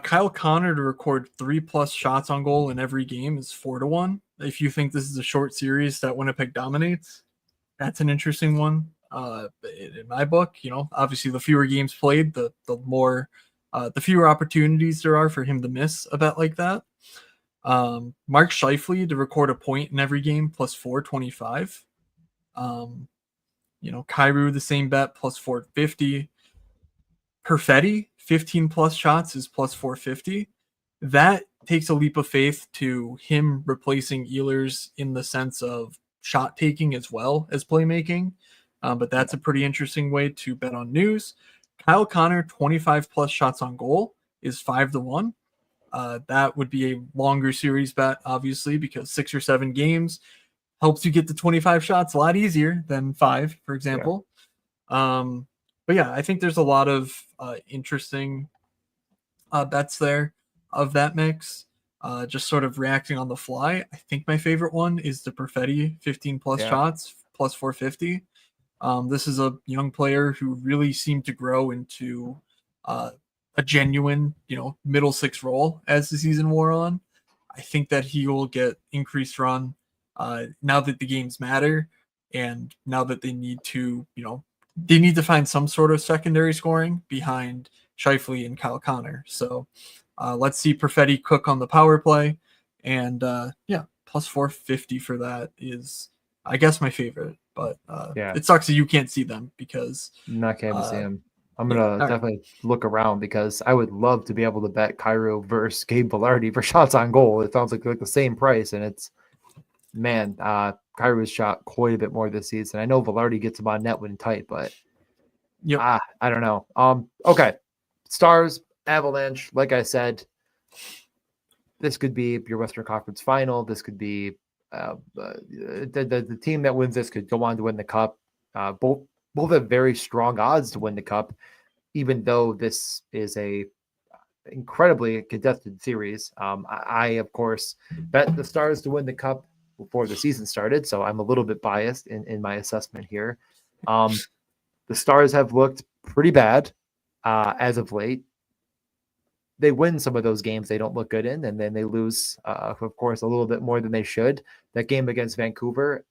Kyle Connor to record 3+ shots on goal in every game is 4-1. If you think this is a short series that Winnipeg dominates, that's an interesting one. In my book, obviously the fewer games played, the more, the fewer opportunities there are for him to miss a bet like that. Mark Scheifele to record a point in every game plus 425. Kyrou the same bet plus 450. Perfetti 15 plus shots is plus 450. That takes a leap of faith to him replacing Ehlers in the sense of shot taking as well as playmaking. But that's a pretty interesting way to bet on news. Kyle Connor 25 plus shots on goal is 5-1. That would be a longer series bet, obviously, because 6 or 7 games helps you get to 25 shots a lot easier than 5, for example. But yeah, I think there's a lot of interesting bets there of that mix. Just sort of reacting on the fly. I think my favorite one is the Perfetti 15 plus shots plus 450. This is a young player who really seemed to grow into a genuine, middle six role as the season wore on. I think that he will get increased run now that the games matter, and now that they need to, they need to find some sort of secondary scoring behind Scheifele and Kyle Connor. So let's see Perfetti cook on the power play, and plus 450 for that is, I guess, my favorite. But it sucks that you can't see them because I'm not going to see them. I'm going to definitely look around because I would love to be able to bet Kyrou versus Gabe Velarde for shots on goal. It sounds like the same price, and it's, man, Kyrou's shot quite a bit more this season. I know Velarde gets him on net when tight, but I don't know. Okay, Stars, Avalanche, like I said, this could be your Western Conference final. This could be the team that wins this could go on to win the cup. Both have very strong odds to win the cup, even though this is a incredibly contested series. I of course bet the Stars to win the cup before the season started, so I'm a little bit biased in my assessment here. The Stars have looked pretty bad as of late. They win some of those games they don't look good in, and then they lose, of course, a little bit more than they should. That game against Vancouver,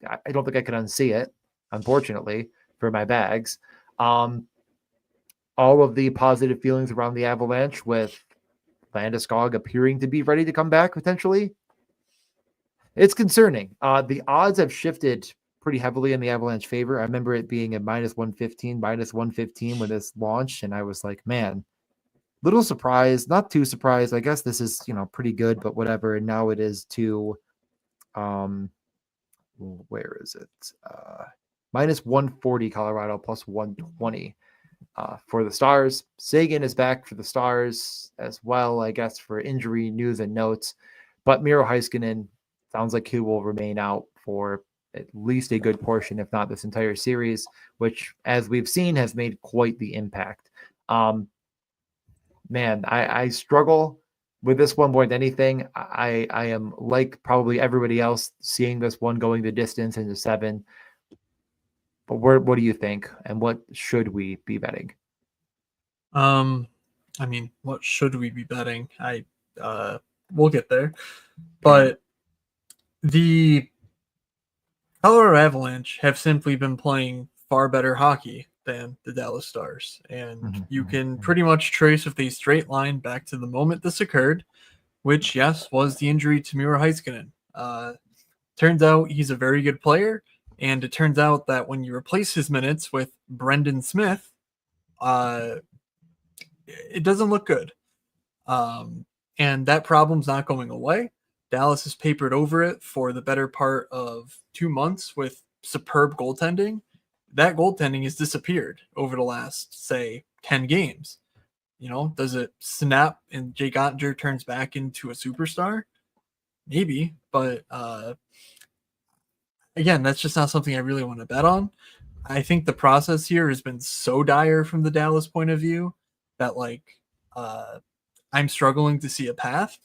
I don't think I can unsee it, unfortunately, for my bags. All of the positive feelings around the Avalanche with Landeskog appearing to be ready to come back potentially, it's concerning. The odds have shifted pretty heavily in the Avalanche favor. I remember it being a -115 when this launched, and I was like, man, little surprised, not too surprised. I guess this is, pretty good, but whatever. And now it is to, where is it? minus 140 Colorado, plus 120 for the Stars. Sagan is back for the Stars as well, I guess, for injury news and notes. But Miro Heiskanen sounds like he will remain out for at least a good portion, if not this entire series, which, as we've seen, has made quite the impact. Man, I struggle with this one more than anything. I am like probably everybody else seeing this one going the distance into 7. But what do you think, and what should we be betting? I mean, what should we be betting? We'll get there, but the Colorado Avalanche have simply been playing far better hockey than the Dallas Stars, and you can pretty much trace with a straight line back to the moment this occurred, which, yes, was the injury to Miro Heiskanen. Turns out he's a very good player, and it turns out that when you replace his minutes with Brendan Smith, it doesn't look good. And that problem's not going away. Dallas has papered over it for the better part of 2 months with superb goaltending. That goaltending has disappeared over the last, say, 10 games. Does it snap and Jake Ottinger turns back into a superstar? Maybe, but again, that's just not something I really want to bet on. I think the process here has been so dire from the Dallas point of view that I'm struggling to see a path.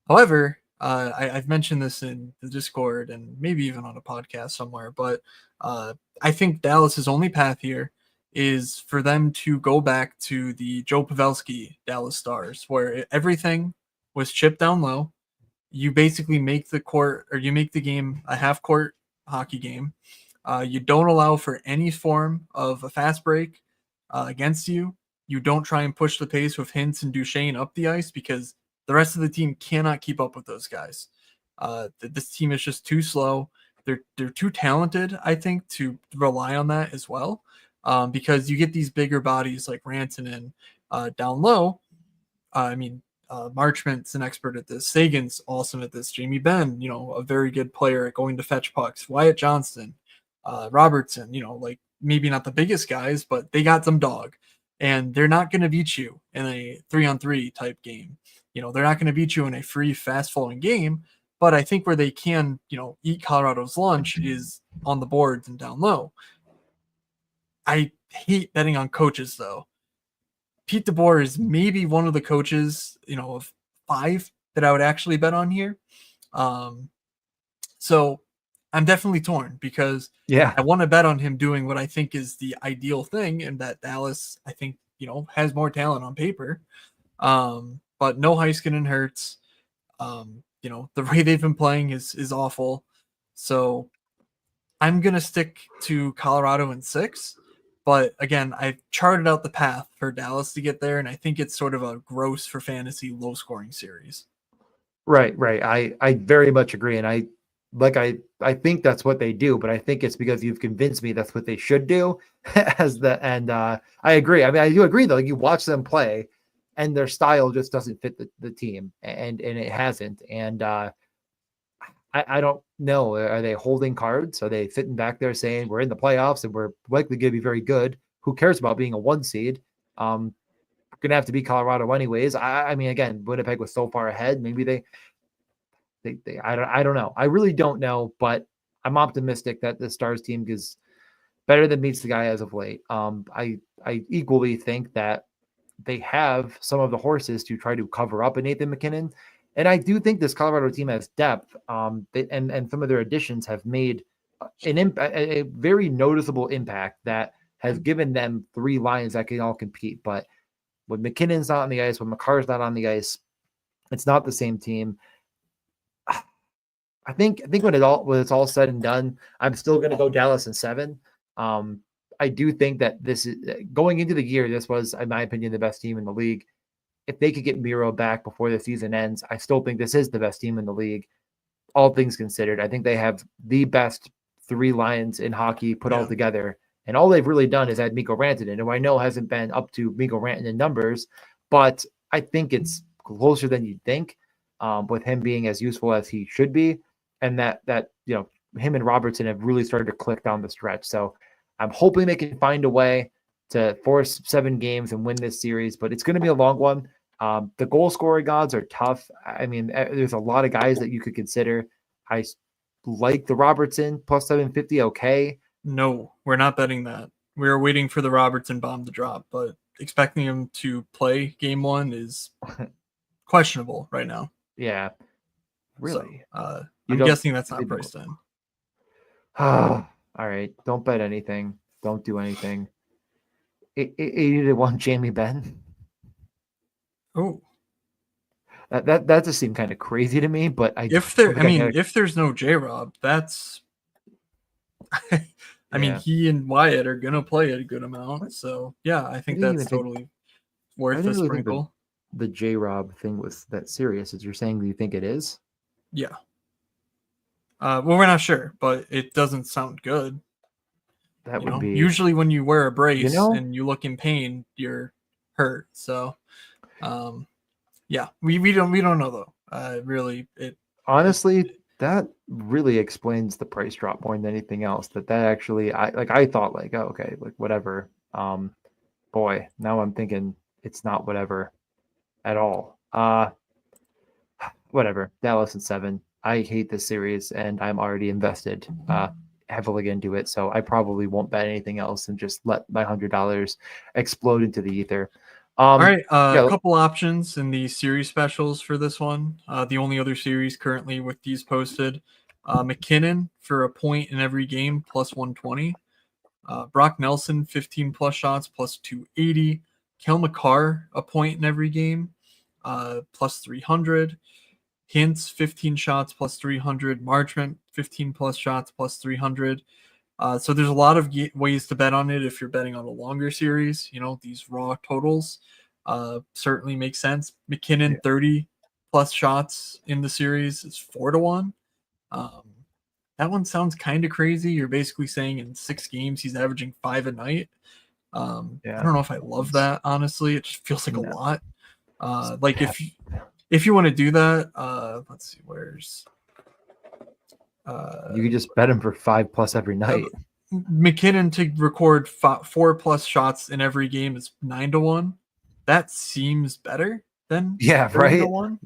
However, I've mentioned this in the Discord and maybe even on a podcast somewhere, but I think Dallas's only path here is for them to go back to the Joe Pavelski Dallas Stars, where everything was chipped down low. You basically make the court, or you make the game a half court hockey game. You don't allow for any form of a fast break against you. You don't try and push the pace with Hintz and Duchesne up the ice because the rest of the team cannot keep up with those guys. This team is just too slow. They're too talented, I think, to rely on that as well, because you get these bigger bodies like Rantanen down low. Marchment's an expert at this. Sagan's awesome at this. Jamie Benn, a very good player at going to fetch pucks. Wyatt Johnston, Robertson, maybe not the biggest guys, but they got some dog. And they're not going to beat you in a 3-on-3 type game. They're not going to beat you in a free, fast-flowing game. But I think where they can, eat Colorado's lunch is on the boards and down low. I hate betting on coaches, though. Pete DeBoer is maybe one of the coaches, of 5 that I would actually bet on here. So I'm definitely torn because I want to bet on him doing what I think is the ideal thing, and that Dallas, I think, has more talent on paper. But no Heiskanen hurts. The way they've been playing is awful. So I'm going to stick to Colorado in 6. But again, I've charted out the path for Dallas to get there, and I think it's sort of a gross for fantasy low-scoring series. Right. I very much agree, and I think that's what they do, but I think it's because you've convinced me that's what they should do. I agree. I mean, I do agree though. You watch them play, and their style just doesn't fit the team, and it hasn't. And I don't know. Are they holding cards? Are they sitting back there saying we're in the playoffs and we're likely going to be very good? Who cares about being a 1 seed? We're gonna have to beat Colorado anyways. I mean, again, Winnipeg was so far ahead. Maybe they I don't know. I really don't know, but I'm optimistic that the Stars team is better than meets the guy as of late. I equally think that they have some of the horses to try to cover up a Nathan MacKinnon. And I do think this Colorado team has depth, and some of their additions have made a very noticeable impact that has given them 3 lines that can all compete. But when McKinnon's not on the ice, when McCarr's not on the ice, it's not the same team. I think when it's all said and done, I'm still going to go Dallas in 7. I do think that this is going into the year. This was, in my opinion, the best team in the league. If they could get Miro back before the season ends, I still think this is the best team in the league. All things considered, I think they have the best 3 lines in hockey put all together. And all they've really done is add Mikko Rantanen, who I know hasn't been up to Mikko Rantanen numbers, but I think it's closer than you'd think, with him being as useful as he should be. And that him and Robertson have really started to click down the stretch. So I'm hoping they can find a way to force 7 games and win this series, but it's going to be a long one. The goal scoring odds are tough. I mean, there's a lot of guys that you could consider. I like the Robertson plus 750. Okay. No, we're not betting that. We're waiting for the Robertson bomb to drop, but expecting him to play game 1 is questionable right now. Yeah. So, Really? I'm guessing that's not priced in. All right. Don't bet anything. Don't do anything. 80-1 Jamie Benn. Oh, That just seemed kind of crazy to me, but if there's no J-Rob, that's I mean, he and Wyatt are gonna play a good amount, so yeah, I think that's totally worth the sprinkle. The J-Rob thing was that serious, as you're saying that you think it is? Yeah. Well, we're not sure, but it doesn't sound good. That would be usually when you wear a brace and you look in pain, you're hurt. So, yeah, we don't know though. Really, honestly, that really explains the price drop more than anything else. That actually, I thought like, oh, okay, like whatever. Boy, now I'm thinking it's not whatever at all. Whatever. Dallas and 7. I hate this series, and I'm already invested heavily into it. So I probably won't bet anything else and just let my $100 explode into the ether. All right, a couple options in the series specials for this one. The only other series currently with these posted: McKinnon for a point in every game plus 120. Brock Nelson 15 plus shots plus 280. Kel McCarr a point in every game plus 300. Hintz 15 shots plus 300. Marchment 15 plus shots plus 300. So there's a lot of ways to bet on it if you're betting on a longer series. These raw totals certainly make sense. McKinnon 30 plus shots in the series is 4-1. That one sounds kind of crazy. You're basically saying in 6 games he's averaging 5 a night. I don't know if I love that, honestly. It just feels like a lot. Like if you want to do that, let's see, where's you could just bet him for 5+ every night. McKinnon to record 4+ shots in every game is 9-1. That seems better than right. 1.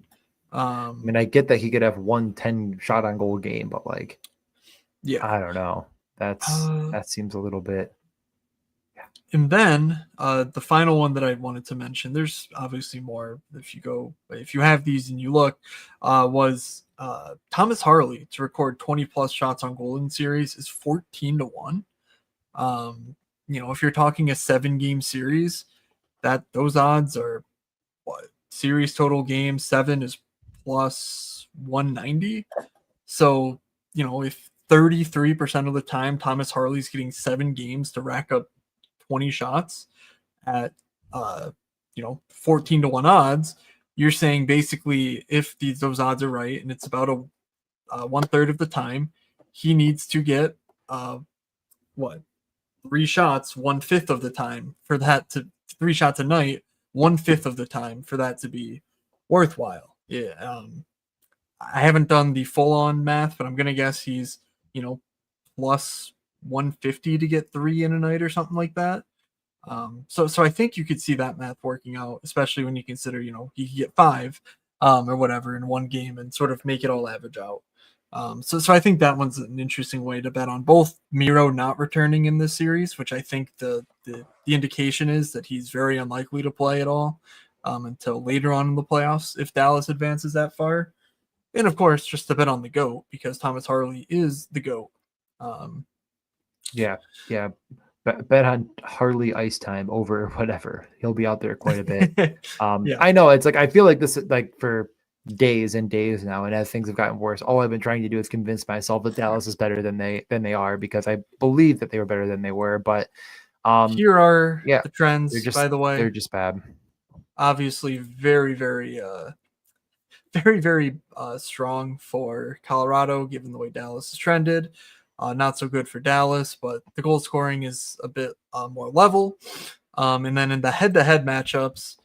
I mean, I get that he could have 1 10 shot on goal game, but like, yeah, I don't know. That seems a little bit. Yeah. And then the final one that I wanted to mention, there's obviously more. If you have these and you look, was Thomas Harley to record 20+ shots on goal in series is 14-1. If you're talking a 7-game series, those odds are what? Series total game 7 is plus 190. So, if 33% of the time Thomas Harley's getting 7 games to rack up 20 shots at 14-1 odds, you're saying basically if those odds are right, and it's about a 1/3 of the time, he needs to get 3 shots 1/5 of the time for that to 3 shots a night 1/5 of the time for that to be worthwhile. Yeah. I haven't done the full-on math, but I'm gonna guess he's plus 150 to get 3 in a night or something like that. So I think you could see that math working out, especially when you consider he could get 5 or whatever in one game and sort of make it all average out. So I think that one's an interesting way to bet on both Miro not returning in this series, which I think the indication is that he's very unlikely to play at all until later on in the playoffs if Dallas advances that far. And of course, just to bet on the GOAT because Thomas Harley is the GOAT. Yeah. Bet on Harley ice time over whatever. He'll be out there quite a bit. Yeah. I know it's like I feel like this like for days and days now, and as things have gotten worse, all I've been trying to do is convince myself that Dallas is better than they are because I believe that they were better than they were. But here are the trends. By the way, they're just bad. Obviously, very, very, very, very strong for Colorado, given the way Dallas has trended. Not so good for Dallas, but the goal scoring is a bit more level. And then in the head-to-head matchups,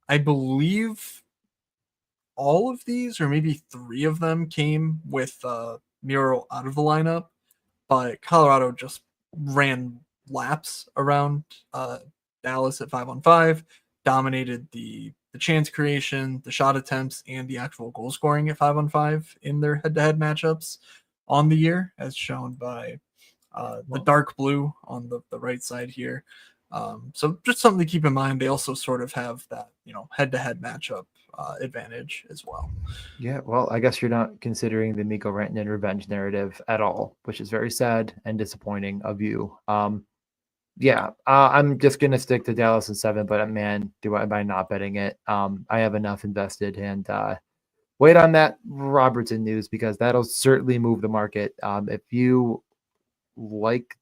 I believe all of these, or maybe 3 of them, came with Miro out of the lineup, but Colorado just ran laps around Dallas at 5-on-5, dominated the chance creation, the shot attempts, and the actual goal scoring at 5-on-5 in their head-to-head matchups on the year, as shown by the dark blue on the right side here. So just something to keep in mind. They also sort of have that, head-to-head matchup advantage as well. Yeah, well, I guess you're not considering the Mikko Rantanen revenge narrative at all, which is very sad and disappointing of you. Yeah, I'm just gonna stick to Dallas in 7, but man, am I not betting it? I have enough invested, and wait on that Robertson news because that'll certainly move the market. If you like,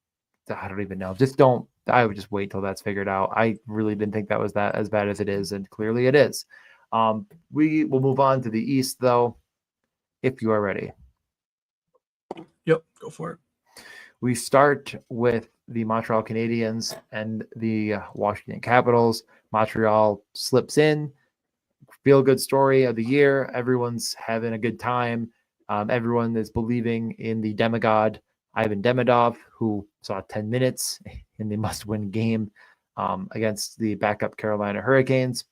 I don't even know. Just don't. I would just wait till that's figured out. I really didn't think that was that as bad as it is, and clearly it is. We will move on to the East, though, if you are ready. Yep, go for it. We start with the Montreal Canadiens and the Washington Capitals. Montreal slips in. Feel good story of the year. Everyone's having a good time. Everyone is believing in the demigod Ivan Demidov, who saw 10 minutes in the must-win game against the backup Carolina Hurricanes.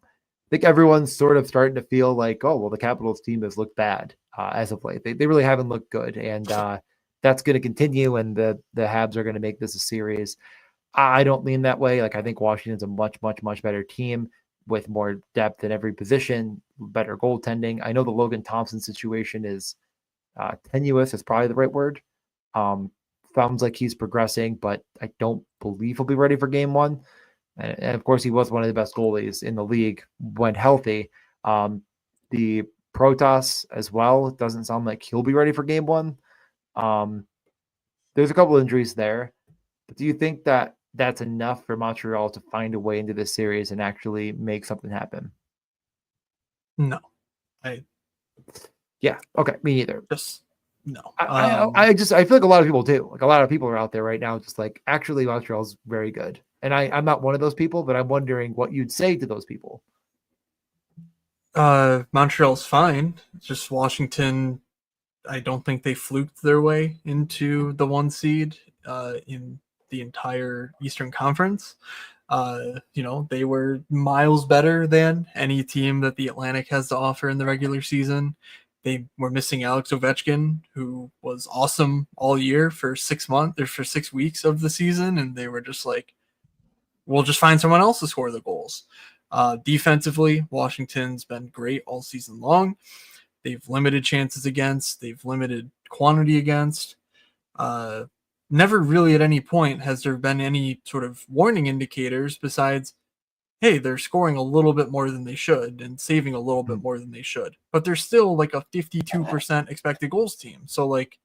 I think everyone's sort of starting to feel like, oh, well, the Capitals team has looked bad as of late. They really haven't looked good, and that's going to continue, and the Habs are going to make this a series. I don't lean that way. Like, I think Washington's a much, much, much better team with more depth in every position, better goaltending. I know the Logan Thompson situation is tenuous is probably the right word. Sounds like he's progressing, but I don't believe he'll be ready for game 1. And of course, he was one of the best goalies in the league when healthy. The Protas as well, it doesn't sound like he'll be ready for game 1. There's a couple injuries there, but do you think that that's enough for Montreal to find a way into this series and actually make something happen? No. Yeah. Okay. Me neither. Just no. I feel like a lot of people do. Like, a lot of people are out there right now just like, actually, Montreal's very good. And I'm not one of those people, but I'm wondering what you'd say to those people. Montreal's fine. It's just Washington, I don't think they fluked their way into the 1 seed in the entire Eastern Conference. They were miles better than any team that the Atlantic has to offer in the regular season. They were missing Alex Ovechkin, who was awesome all year for 6 months or for 6 weeks of the season, and they were just like, we'll just find someone else to score the goals. Defensively, Washington's been great all season long. They've limited chances against. They've limited quantity against. Never really at any point has there been any sort of warning indicators besides, hey, they're scoring a little bit more than they should and saving a little bit more than they should. But they're still like a 52% expected goals team. So, like,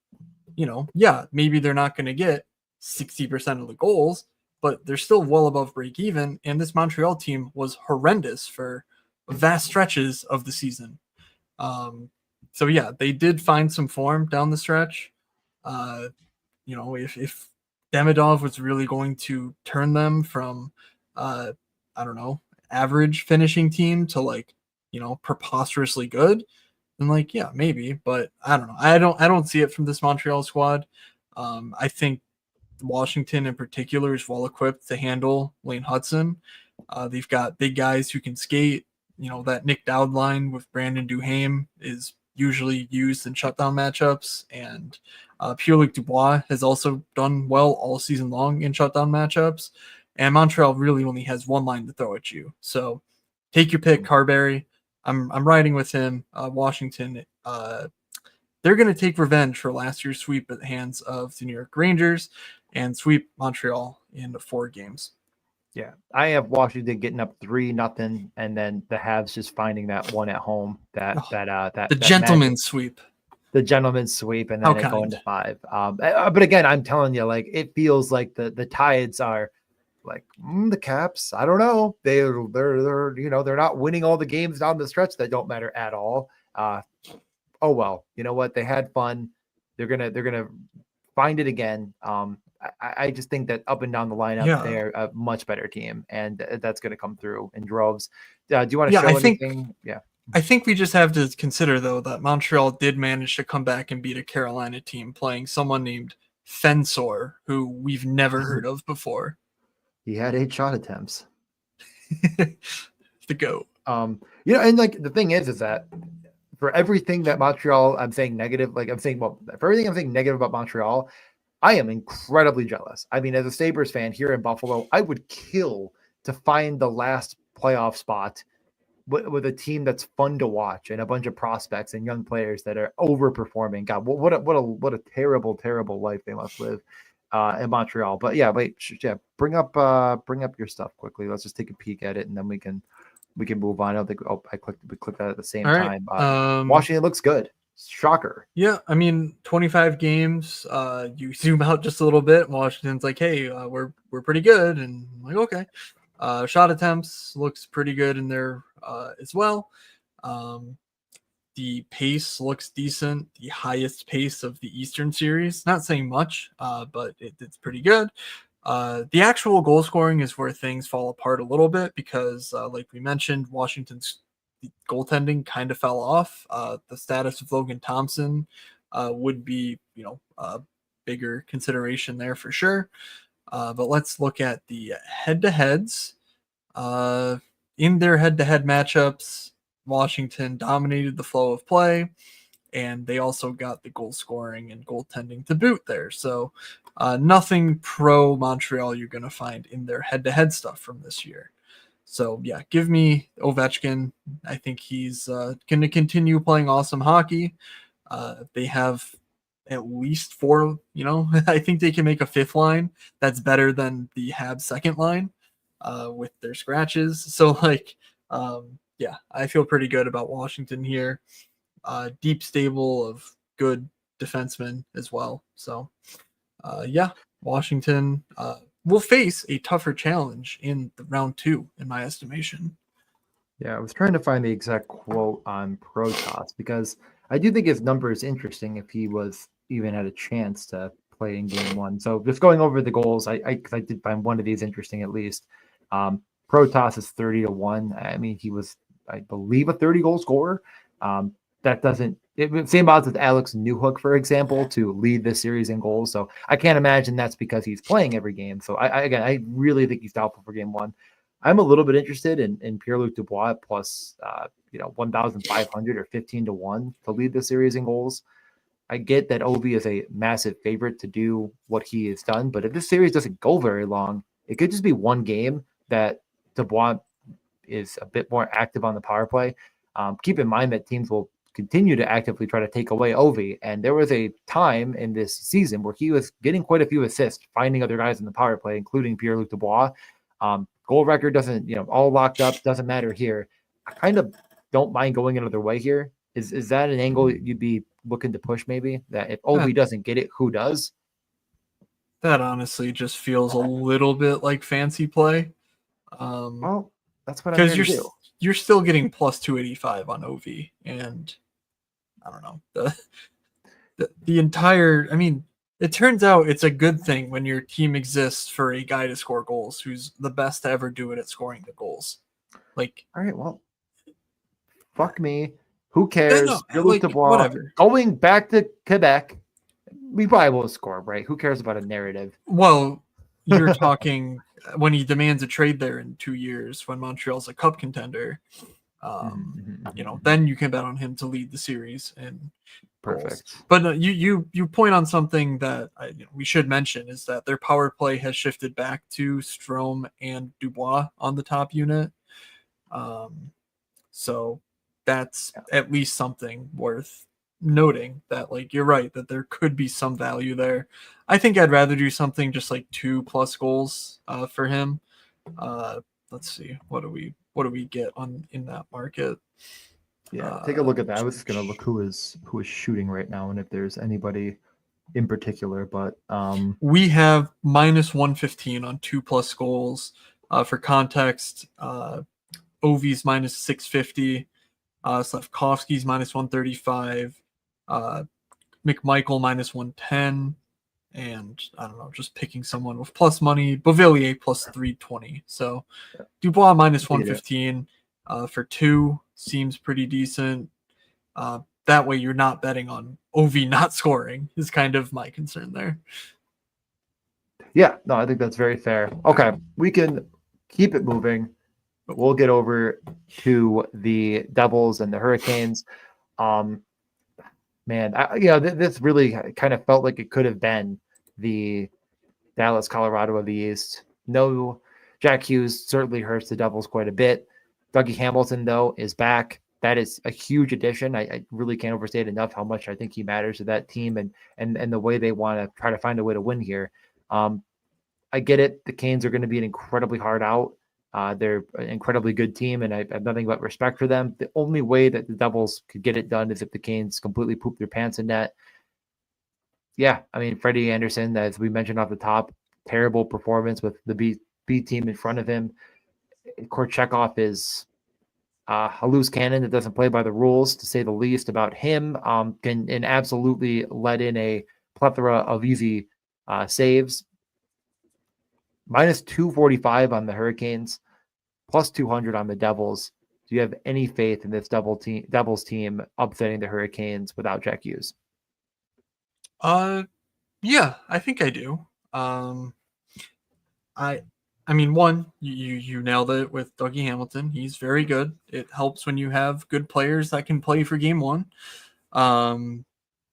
yeah, maybe they're not going to get 60% of the goals, but they're still well above break even. And this Montreal team was horrendous for vast stretches of the season. So yeah, they did find some form down the stretch. If Demidov was really going to turn them from, I don't know, average finishing team to like, preposterously good, then like, yeah, maybe, but I don't know. I don't see it from this Montreal squad. I think Washington in particular is well equipped to handle Lane Hudson. They've got big guys who can skate. That Nick Dowd line with Brandon Duhaime is usually used in shutdown matchups, and Pierre-Luc Dubois has also done well all season long in shutdown matchups. And Montreal really only has one line to throw at you. So take your pick, Carberry. I'm riding with him. Washington, they're going to take revenge for last year's sweep at the hands of the New York Rangers and sweep Montreal in 4 games. Yeah, I have Washington getting up 3-0, and then the Habs just finding that one at home. The gentleman's sweep. The gentleman's sweep, and then going to 5. But again, I'm telling you, like, it feels like the Tides are like the Caps. I don't know. They're they're not winning all the games down the stretch that don't matter at all. Oh well, you know what? They had fun. They're gonna find it again. I just think that up and down the lineup, they're a much better team, and that's going to come through in droves. Do you want to show anything? I think we just have to consider, though, that Montreal did manage to come back and beat a Carolina team playing someone named Fensor, who we've never heard of before. He had 8 shot attempts. The GOAT. And like the thing is that for everything that Montreal, I'm saying negative, like I'm saying, well, for everything I'm saying negative about Montreal, I am incredibly jealous. I mean, as a Sabres fan here in Buffalo, I would kill to find the last playoff spot with a team that's fun to watch and a bunch of prospects and young players that are overperforming. God, what a terrible life they must live in Montreal. But yeah, bring up your stuff quickly. Let's just take a peek at it and then we can move on. I don't think we clicked that at the same time. Washington looks good. Shocker. Yeah, I mean, 25 games. You zoom out just a little bit. Washington's like, hey, we're pretty good, and I'm like, okay. Shot attempts looks pretty good in there as well. The pace looks decent. The highest pace of the Eastern Series. Not saying much, but it's pretty good. The actual goal scoring is where things fall apart a little bit because, like we mentioned, Washington's goaltending kind of fell off. The status of Logan Thompson would be, a bigger consideration there for sure. But let's look at the head-to-heads. In their head-to-head matchups, Washington dominated the flow of play, and they also got the goal scoring and goaltending to boot there. So nothing pro Montreal you're going to find in their head-to-head stuff from this year. So yeah, give me Ovechkin. I think he's going to continue playing awesome hockey. They have at least 4, I think they can make a 5th line that's better than the Habs second line with their scratches. So yeah, I feel pretty good about Washington here. Deep stable of good defensemen as well. So yeah, Washington will face a tougher challenge in the round 2, in my estimation. Yeah, I was trying to find the exact quote on Protas because I do think his number is interesting if he was even had a chance to play in game 1. So just going over the goals, I did find one of these interesting at least. Protas is 30-1. I mean, he was, I believe, a 30 goal scorer. That doesn't same odds with Alex Newhook, for example, to lead this series in goals. So I can't imagine that's because he's playing every game. So I really think he's doubtful for game 1. I'm a little bit interested in Pierre-Luc Dubois at plus 1,500 or 15-1 to lead the series in goals. I get that Ovi is a massive favorite to do what he has done, but if this series doesn't go very long, it could just be one game that Dubois is a bit more active on the power play. Keep in mind that teams will continue to actively try to take away Ovi, and there was a time in this season where he was getting quite a few assists, finding other guys in the power play, including Pierre-Luc Dubois. Goal record doesn't, all locked up, doesn't matter here. I kind of don't mind going another way here. Is that an angle you'd be looking to push maybe? That if Ovi doesn't get it, who does? That honestly just feels a little bit like fancy play. Well, that's what I'm here to do. You're still getting plus 285 on Ovi, and I don't know. The entire, I mean, it turns out it's a good thing when your team exists for a guy to score goals who's the best to ever do it at scoring the goals. All right, well, fuck me. Who cares? Whatever. Going back to Quebec, we probably will score, right? Who cares about a narrative? Well, you're talking when he demands a trade there in 2 years when Montreal's a cup contender. Then you can bet on him to lead the series and perfect. Goals. But you point on something that we should mention is that their power play has shifted back to Strome and Dubois on the top unit. So that's at least something worth noting that you're right that there could be some value there. I think I'd rather do something just 2+ goals for him. Let's see, what do we get in that market? Yeah, take a look at that. I was just gonna look who is shooting right now and if there's anybody in particular, but we have minus 115 on 2+ goals. For context, Ovi's minus 650, Slavkovsky's minus 135, McMichael minus 110, and I don't know, just picking someone with plus money, Beauvillier plus 320. So Dubois minus 115 for 2 seems pretty decent. That way you're not betting on Ovi not scoring is kind of my concern there. Yeah, no, I think that's very fair. Okay, we can keep it moving. We'll get over to the Devils and the Hurricanes. Um, man, this really kind of felt like it could have been the Dallas, Colorado of the East. No, Jack Hughes certainly hurts the Devils quite a bit. Dougie Hamilton, though, is back. That is a huge addition. I really can't overstate enough how much I think he matters to that team and the way they want to try to find a way to win here. Um, I get it. The Canes are going to be an incredibly hard out. They're an incredibly good team, and I have nothing but respect for them. The only way that the Devils could get it done is if the Canes completely poop their pants in net. Yeah, I mean, Freddie Anderson, as we mentioned off the top, terrible performance with the B team in front of him. Korchekov is a loose cannon that doesn't play by the rules, to say the least, about him. Can and absolutely let in a plethora of easy saves. Minus 245 on the Hurricanes, plus 200 on the Devils. Do you have any faith in this Devils team upsetting the Hurricanes without Jack Hughes? Yeah, I think I do. I I mean, one, you nailed it with Dougie Hamilton. He's very good. It helps when you have good players that can play for game one. Um,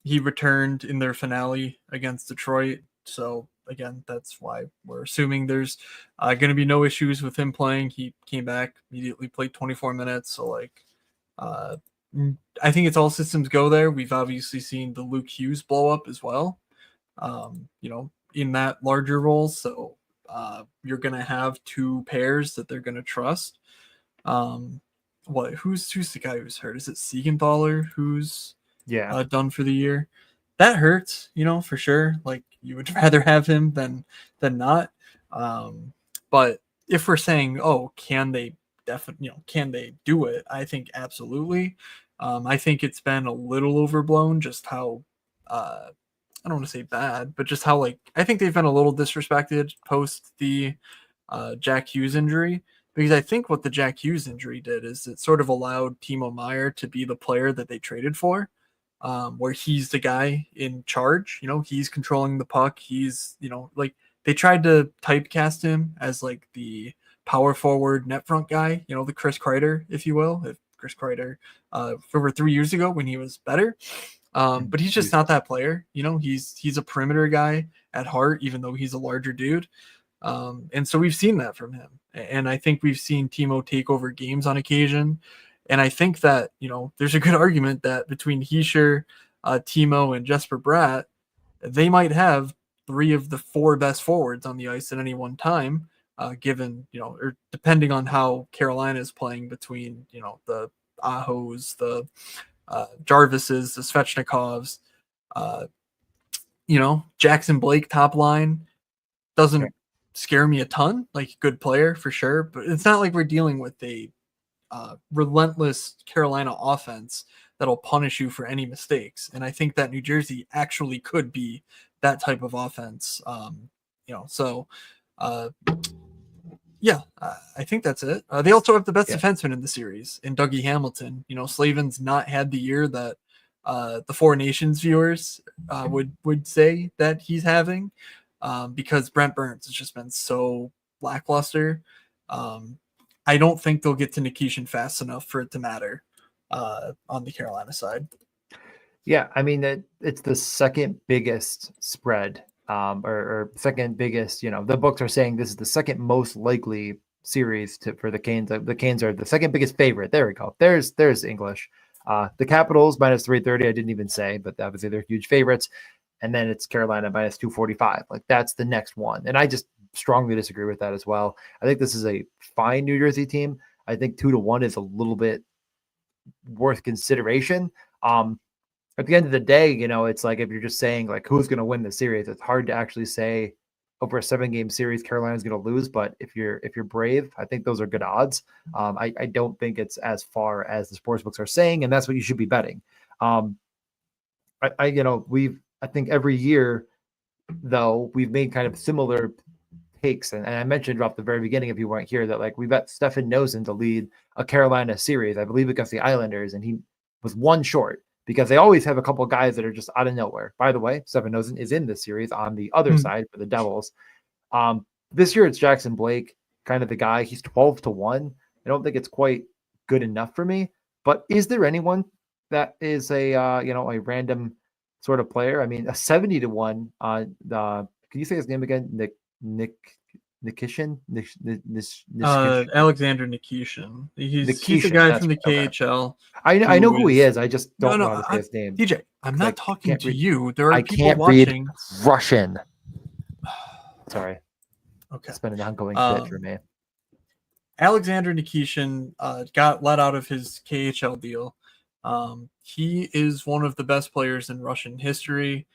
he returned in their finale against Detroit, so again, that's why we're assuming there's going to be no issues with him playing. He came back immediately, played 24 minutes, so like, uh, I think it's all systems go there. We've obviously seen the Luke Hughes blow up as well, in that larger role. So you're going to have two pairs that they're going to trust. Who's the guy who's hurt? Is it Siegenthaler who's Yeah. done for the year? That hurts, for sure. Like you would rather have him than not. But if we're saying, oh, can they definitely, can they do it? I think absolutely. I think it's been a little overblown just how I don't want to say bad, but just how like I think they've been a little disrespected post the Jack Hughes injury, because I think what the Jack Hughes injury did is it sort of allowed Timo Meyer to be the player that they traded for, where he's the guy in charge. He's controlling the puck. He's like they tried to typecast him as like the power forward net front guy. The Chris Kreider, if you will, if Chris Kreider over 3 years ago when he was better. But he's just not that player. He's a perimeter guy at heart, even though he's a larger dude. And so we've seen that from him. And I think we've seen Timo take over games on occasion. And I think that, there's a good argument that between Heischer, Timo, and Jesper Bratt, they might have three of the four best forwards on the ice at any one time, given, or depending on how Carolina is playing between, the Ahos, the Jarvis's, the Svechnikovs, uh, Jackson Blake top line doesn't scare me a ton. Like good player for sure, but it's not like we're dealing with a relentless Carolina offense that'll punish you for any mistakes. And I think that New Jersey actually could be that type of offense. So yeah, I think that's it. They also have the best defenseman in the series in Dougie Hamilton. Slavin's not had the year that the Four Nations viewers would say that he's having, because Brent Burns has just been so lackluster. I don't think they'll get to Nikishin fast enough for it to matter on the Carolina side. Yeah, I mean it's the second biggest spread, or second biggest. The books are saying this is the second most likely series for the Canes. The Canes are the second biggest favorite. There we go. There's English. The Capitals minus 330. I didn't even say, but obviously they're huge favorites. And then it's Carolina minus 245. Like that's the next one. And I just strongly disagree with that as well. I think this is a fine New Jersey team. I think 2-1 is a little bit worth consideration. At the end of the day, it's like if you're just saying like who's going to win the series, it's hard to actually say over a 7-game series Carolina's going to lose. But if you're brave, I think those are good odds. I don't think it's as far as the sports books are saying, and that's what you should be betting. I think every year though we've made kind of similar takes, and I mentioned off the very beginning, if you weren't here, that like we bet Stefan Nosen to lead a Carolina series, I believe against the Islanders, and he was one short because they always have a couple guys that are just out of nowhere. By the way, Sevenosen is in this series on the other side for the Devils. This year it's Jackson Blake, kind of the guy. He's 12-1. I don't think it's quite good enough for me. But is there anyone that is a a random sort of player? I mean, a 70-1 on the. Can you say his name again? Nikishin? Alexander Nikishin. He's a Nikishin. guy That's from the okay. KHL. I know who he is. I just don't know how to say his name. DJ, I'm not talking to you. There are I people can't watching. read Russian. Sorry. Okay. It's been an ongoing bit for me. Alexander Nikishin got let out of his KHL deal. He is one of the best players in Russian history.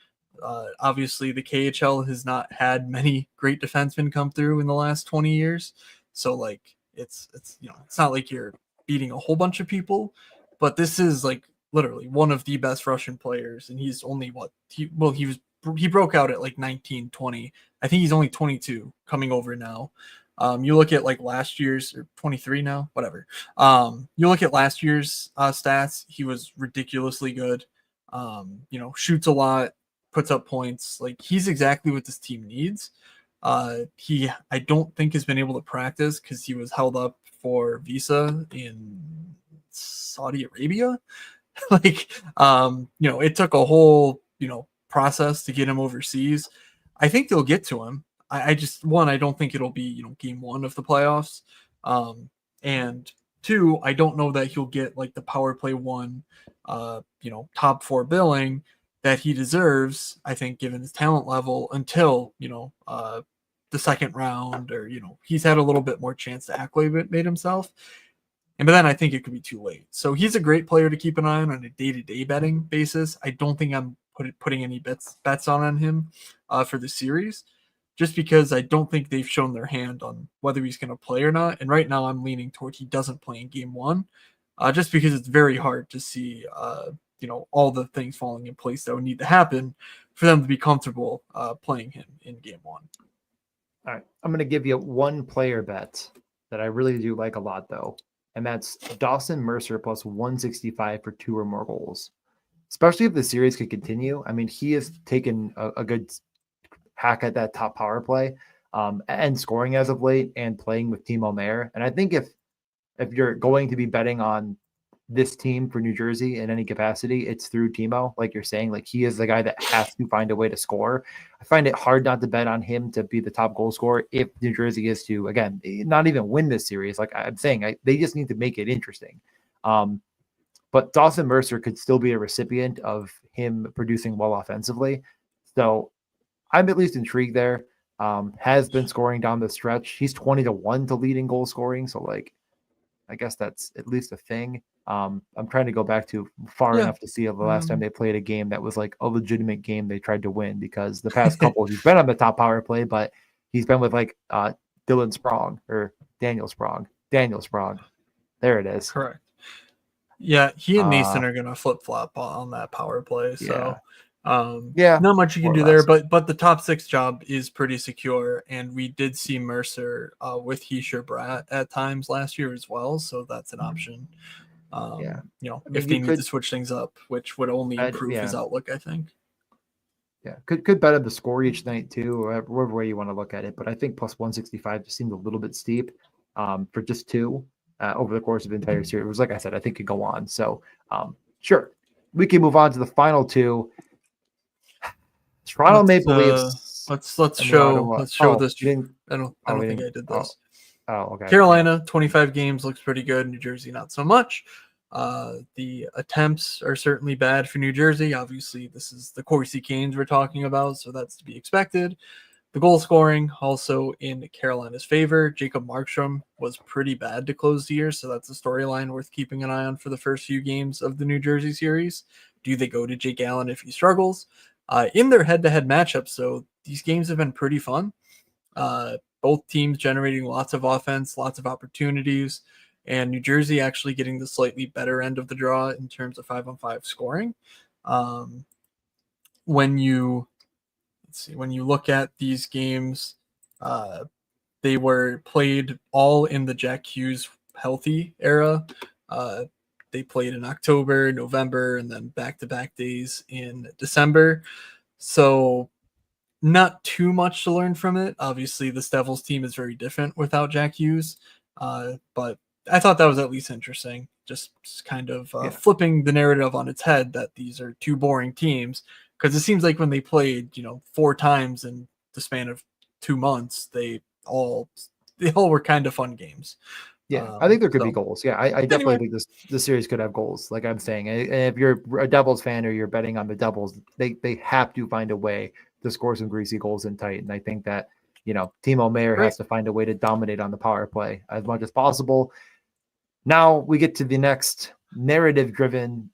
Obviously, the KHL has not had many great defensemen come through in the last 20 years. So, like, it's not like you're beating a whole bunch of people, but this is like literally one of the best Russian players, and he's only he broke out at like 19, 20. I think he's only 22 coming over now. You look at like last year's, or 23 now, whatever. You look at last year's stats, he was ridiculously good. Shoots a lot, puts up points. Like, he's exactly what this team needs. He, I don't think, has been able to practice because he was held up for visa in Saudi Arabia. It took a whole, process to get him overseas. I think they'll get to him. I don't think it'll be, game one of the playoffs. And two, I don't know that he'll get like the power play one, top four billing that he deserves, I think, given his talent level until, the second round, or, he's had a little bit more chance to acclimate himself. But then I think it could be too late. So he's a great player to keep an eye on a day-to-day betting basis. I don't think I'm putting any bets on him for the series, just because I don't think they've shown their hand on whether he's going to play or not. And right now I'm leaning toward he doesn't play in game one, just because it's very hard to see, all the things falling in place that would need to happen for them to be comfortable playing him in game one. All right. I'm going to give you one player bet that I really do like a lot, though. And that's Dawson Mercer plus 165 for 2 or more goals. Especially if the series could continue. I mean, he has taken a good hack at that top power play and scoring as of late and playing with Timo Meier. And I think if you're going to be betting on this team for New Jersey in any capacity, it's through Timo. Like you're saying, like, he is the guy that has to find a way to score. I find it hard not to bet on him to be the top goal scorer if New Jersey is to, again, not even win this series. Like I'm saying, they just need to make it interesting. But Dawson Mercer could still be a recipient of him producing well offensively. So I'm at least intrigued there. Has been scoring down the stretch. He's 20-1 to lead in goal scoring. So, like, I guess that's at least a thing. I'm trying to go back to far enough to see the last time they played a game that was like a legitimate game they tried to win, because the past couple he's been on the top power play, but he's been with like Dylan Sprong or Daniel Sprong. There it is. Correct. Yeah, he and Nason are gonna flip flop on that power play. So not much you can do there, but the top 6 job is pretty secure, and we did see Mercer with Heisher Bratt at times last year as well, so that's an option. If they need to switch things up, which would only improve his outlook, I think. Yeah, could bet on the score each night too, or whatever way you want to look at it. But I think plus 165 just seemed a little bit steep for just 2 over the course of the entire series. It was, like I said, I think could go on. So sure, we can move on to the final 2. Toronto Maple Leafs. Let's show this. I don't think I did this. Okay. Carolina, 25 games, looks pretty good. New Jersey, not so much. The attempts are certainly bad for New Jersey. Obviously, this is the Corsi Canes we're talking about, so that's to be expected. The goal scoring also in Carolina's favor. Jacob Markstrom was pretty bad to close the year, so that's a storyline worth keeping an eye on for the first few games of the New Jersey series. Do they go to Jake Allen if he struggles? In their head-to-head matchups, so these games have been pretty fun. Both teams generating lots of offense, lots of opportunities, and New Jersey actually getting the slightly better end of the draw in terms of 5-on-5 scoring. When you look at these games, they were played all in the Jack Hughes healthy era. They played in October, November, and then back-to-back days in December. So not too much to learn from it. Obviously, this Devils team is very different without Jack Hughes, but I thought that was at least interesting. Just kind of flipping the narrative on its head that these are two boring teams, because it seems like when they played, 4 times in the span of 2 months, they all were kind of fun games. Yeah, I think there could be So goals. Yeah, I definitely anyway, think this series could have goals. Like I'm saying, and if you're a Devils fan or you're betting on the Devils, they have to find a way to score some greasy goals in tight. And I think that Timo Meyer great. has to find a way to dominate on the power play as much as possible. Now we get to the next narrative-driven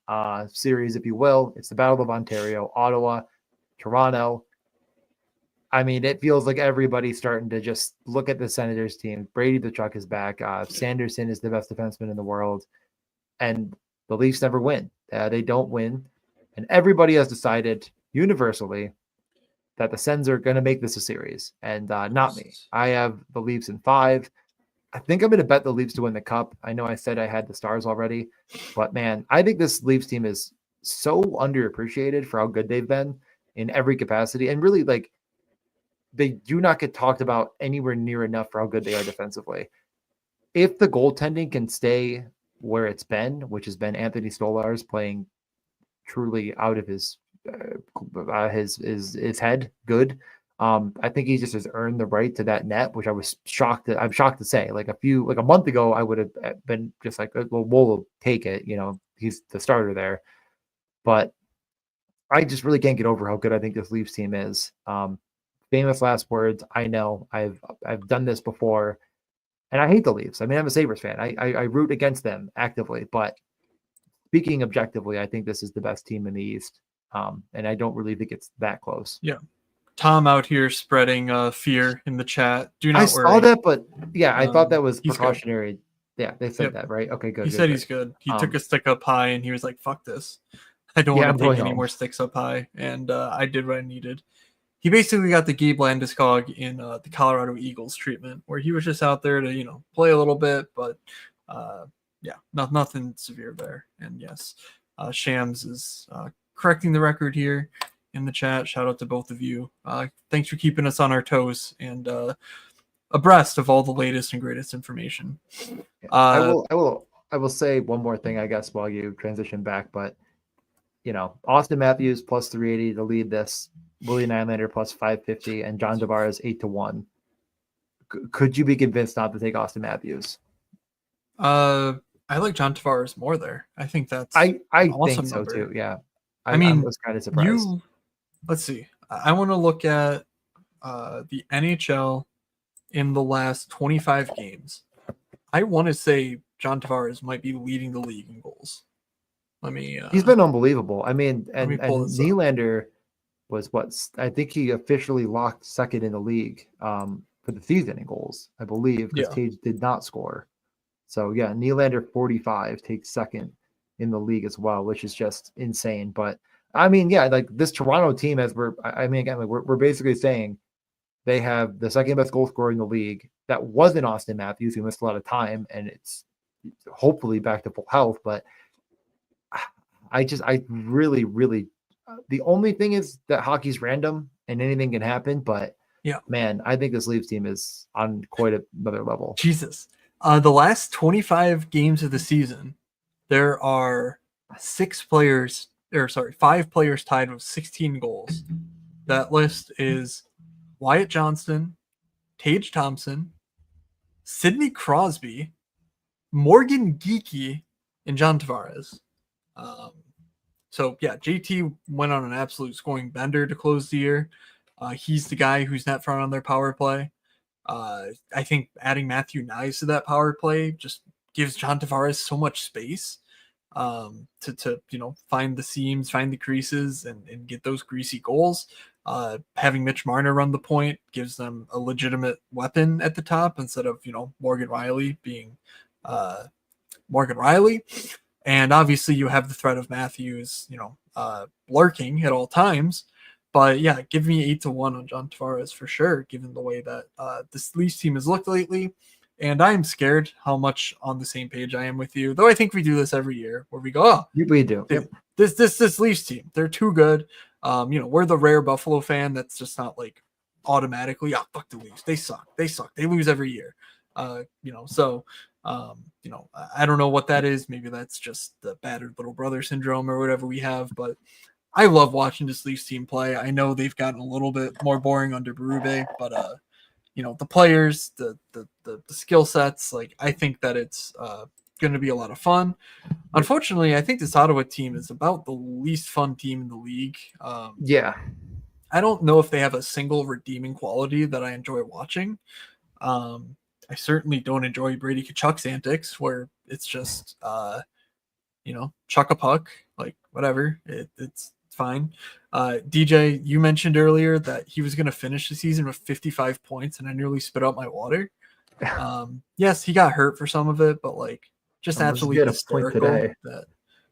series, if you will. It's the Battle of Ontario, Ottawa, Toronto. I mean, it feels like everybody's starting to just look at the Senators team. Brady the Truck is back. Sanderson is the best defenseman in the world. And the Leafs never win. They don't win. And everybody has decided universally that the Sens are going to make this a series. And not me. I have the Leafs in 5. I think I'm going to bet the Leafs to win the Cup. I know I said I had the Stars already. But, man, I think this Leafs team is so underappreciated for how good they've been in every capacity. And really, like, they do not get talked about anywhere near enough for how good they are defensively. If the goaltending can stay where it's been, which has been Anthony Stolarz playing truly out of his head, good. I think he just has earned the right to that net, which I'm shocked to say. Like a month ago, I would have been just like, well, we'll take it. He's the starter there, but I just really can't get over how good I think this Leafs team is. Famous last words. I know I've done this before, and I hate the Leafs. I mean, I'm a Sabres fan. I root against them actively, but speaking objectively, I think this is the best team in the East, and I don't really think it's that close. Yeah, Tom out here spreading fear in the chat. Do not I worry. saw that, but yeah, I thought that was he's precautionary. Good. Yeah, they said that, right? Okay, good. He said he's good. He took a stick up high, and he was like, "Fuck this! I don't want to take any more sticks up high." And I did what I needed. He basically got the Gabe Landeskog in the Colorado Eagles treatment, where he was just out there to play a little bit, but nothing severe there. And yes, Shams is correcting the record here in the chat. Shout out to both of you. Thanks for keeping us on our toes and abreast of all the latest and greatest information. I will say one more thing, I guess, while you transition back, but Austin Matthews plus 380 to lead this. Willie Nylander plus 550 and John Tavares 8-1. Could you be convinced not to take Austin Matthews? I like John Tavares more there. I think that's I awesome think so number. too. Yeah, I mean, was kind of surprised. Let's see. I want to look at the NHL in the last 25 games. I want to say John Tavares might be leading the league in goals. Let me. He's been unbelievable. I mean, and Nylander was what I think he officially locked second in the league for the season in goals, I believe, because Tage did not score. So yeah, Nylander 45 takes second in the league as well, which is just insane. But I mean, yeah, like this Toronto team, we're basically saying they have the second best goal scorer in the league. That wasn't Austin Matthews, who missed a lot of time, and it's hopefully back to full health. But I really, really, the only thing is that hockey's random and anything can happen. But yeah, man, I think this Leafs team is on quite another level. Jesus. The last 25 games of the season, there are 5 players tied with 16 goals. That list is Wyatt Johnston, Tage Thompson, Sidney Crosby, Morgan Geekie, and John Tavares. So yeah, JT went on an absolute scoring bender to close the year. He's the guy who's net front on their power play. I think adding Matthew Knies to that power play just gives John Tavares so much space to find the seams, find the creases, and get those greasy goals. Having Mitch Marner run the point gives them a legitimate weapon at the top instead of Morgan Rielly being Morgan Rielly. And obviously you have the threat of Matthews, lurking at all times. But yeah, give me 8-1 on John Tavares for sure, given the way that this Leafs team has looked lately. And I'm scared how much on the same page I am with you. Though I think we do this every year where we go, oh, We do. Yep. this Leafs team, they're too good. We're the rare Buffalo fan that's just not like automatically, fuck the Leafs. They suck. They lose every year. I don't know what that is. Maybe that's just the battered little brother syndrome or whatever we have, but I love watching this Leafs team play. I know they've gotten a little bit more boring under Berube, but the players, the skill sets, like I think that it's going to be a lot of fun. Unfortunately, I think this Ottawa team is about the least fun team in the league. Yeah. I don't know if they have a single redeeming quality that I enjoy watching. I certainly don't enjoy Brady Tkachuk's antics, where it's just chuck a puck, like whatever. It's fine. DJ, you mentioned earlier that he was going to finish the season with 55 points, and I nearly spit out my water. Yes, he got hurt for some of it, but like just absolutely hysterical.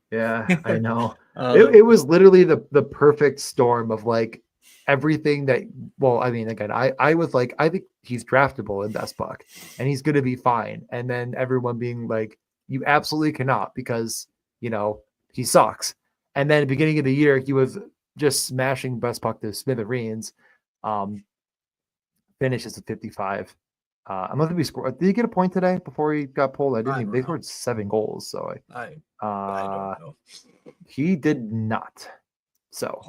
Yeah, I know. It was literally the perfect storm of like everything that. Well, I mean, again, I was like, I think he's draftable in best puck, and he's going to be fine. And then everyone being like, you absolutely cannot because he sucks. And then at the beginning of the year, he was just smashing best puck to smithereens. Finishes at 55. I'm not gonna be scored. Did he get a point today before he got pulled? I didn't. They scored 7 goals, so I don't know. He did not. So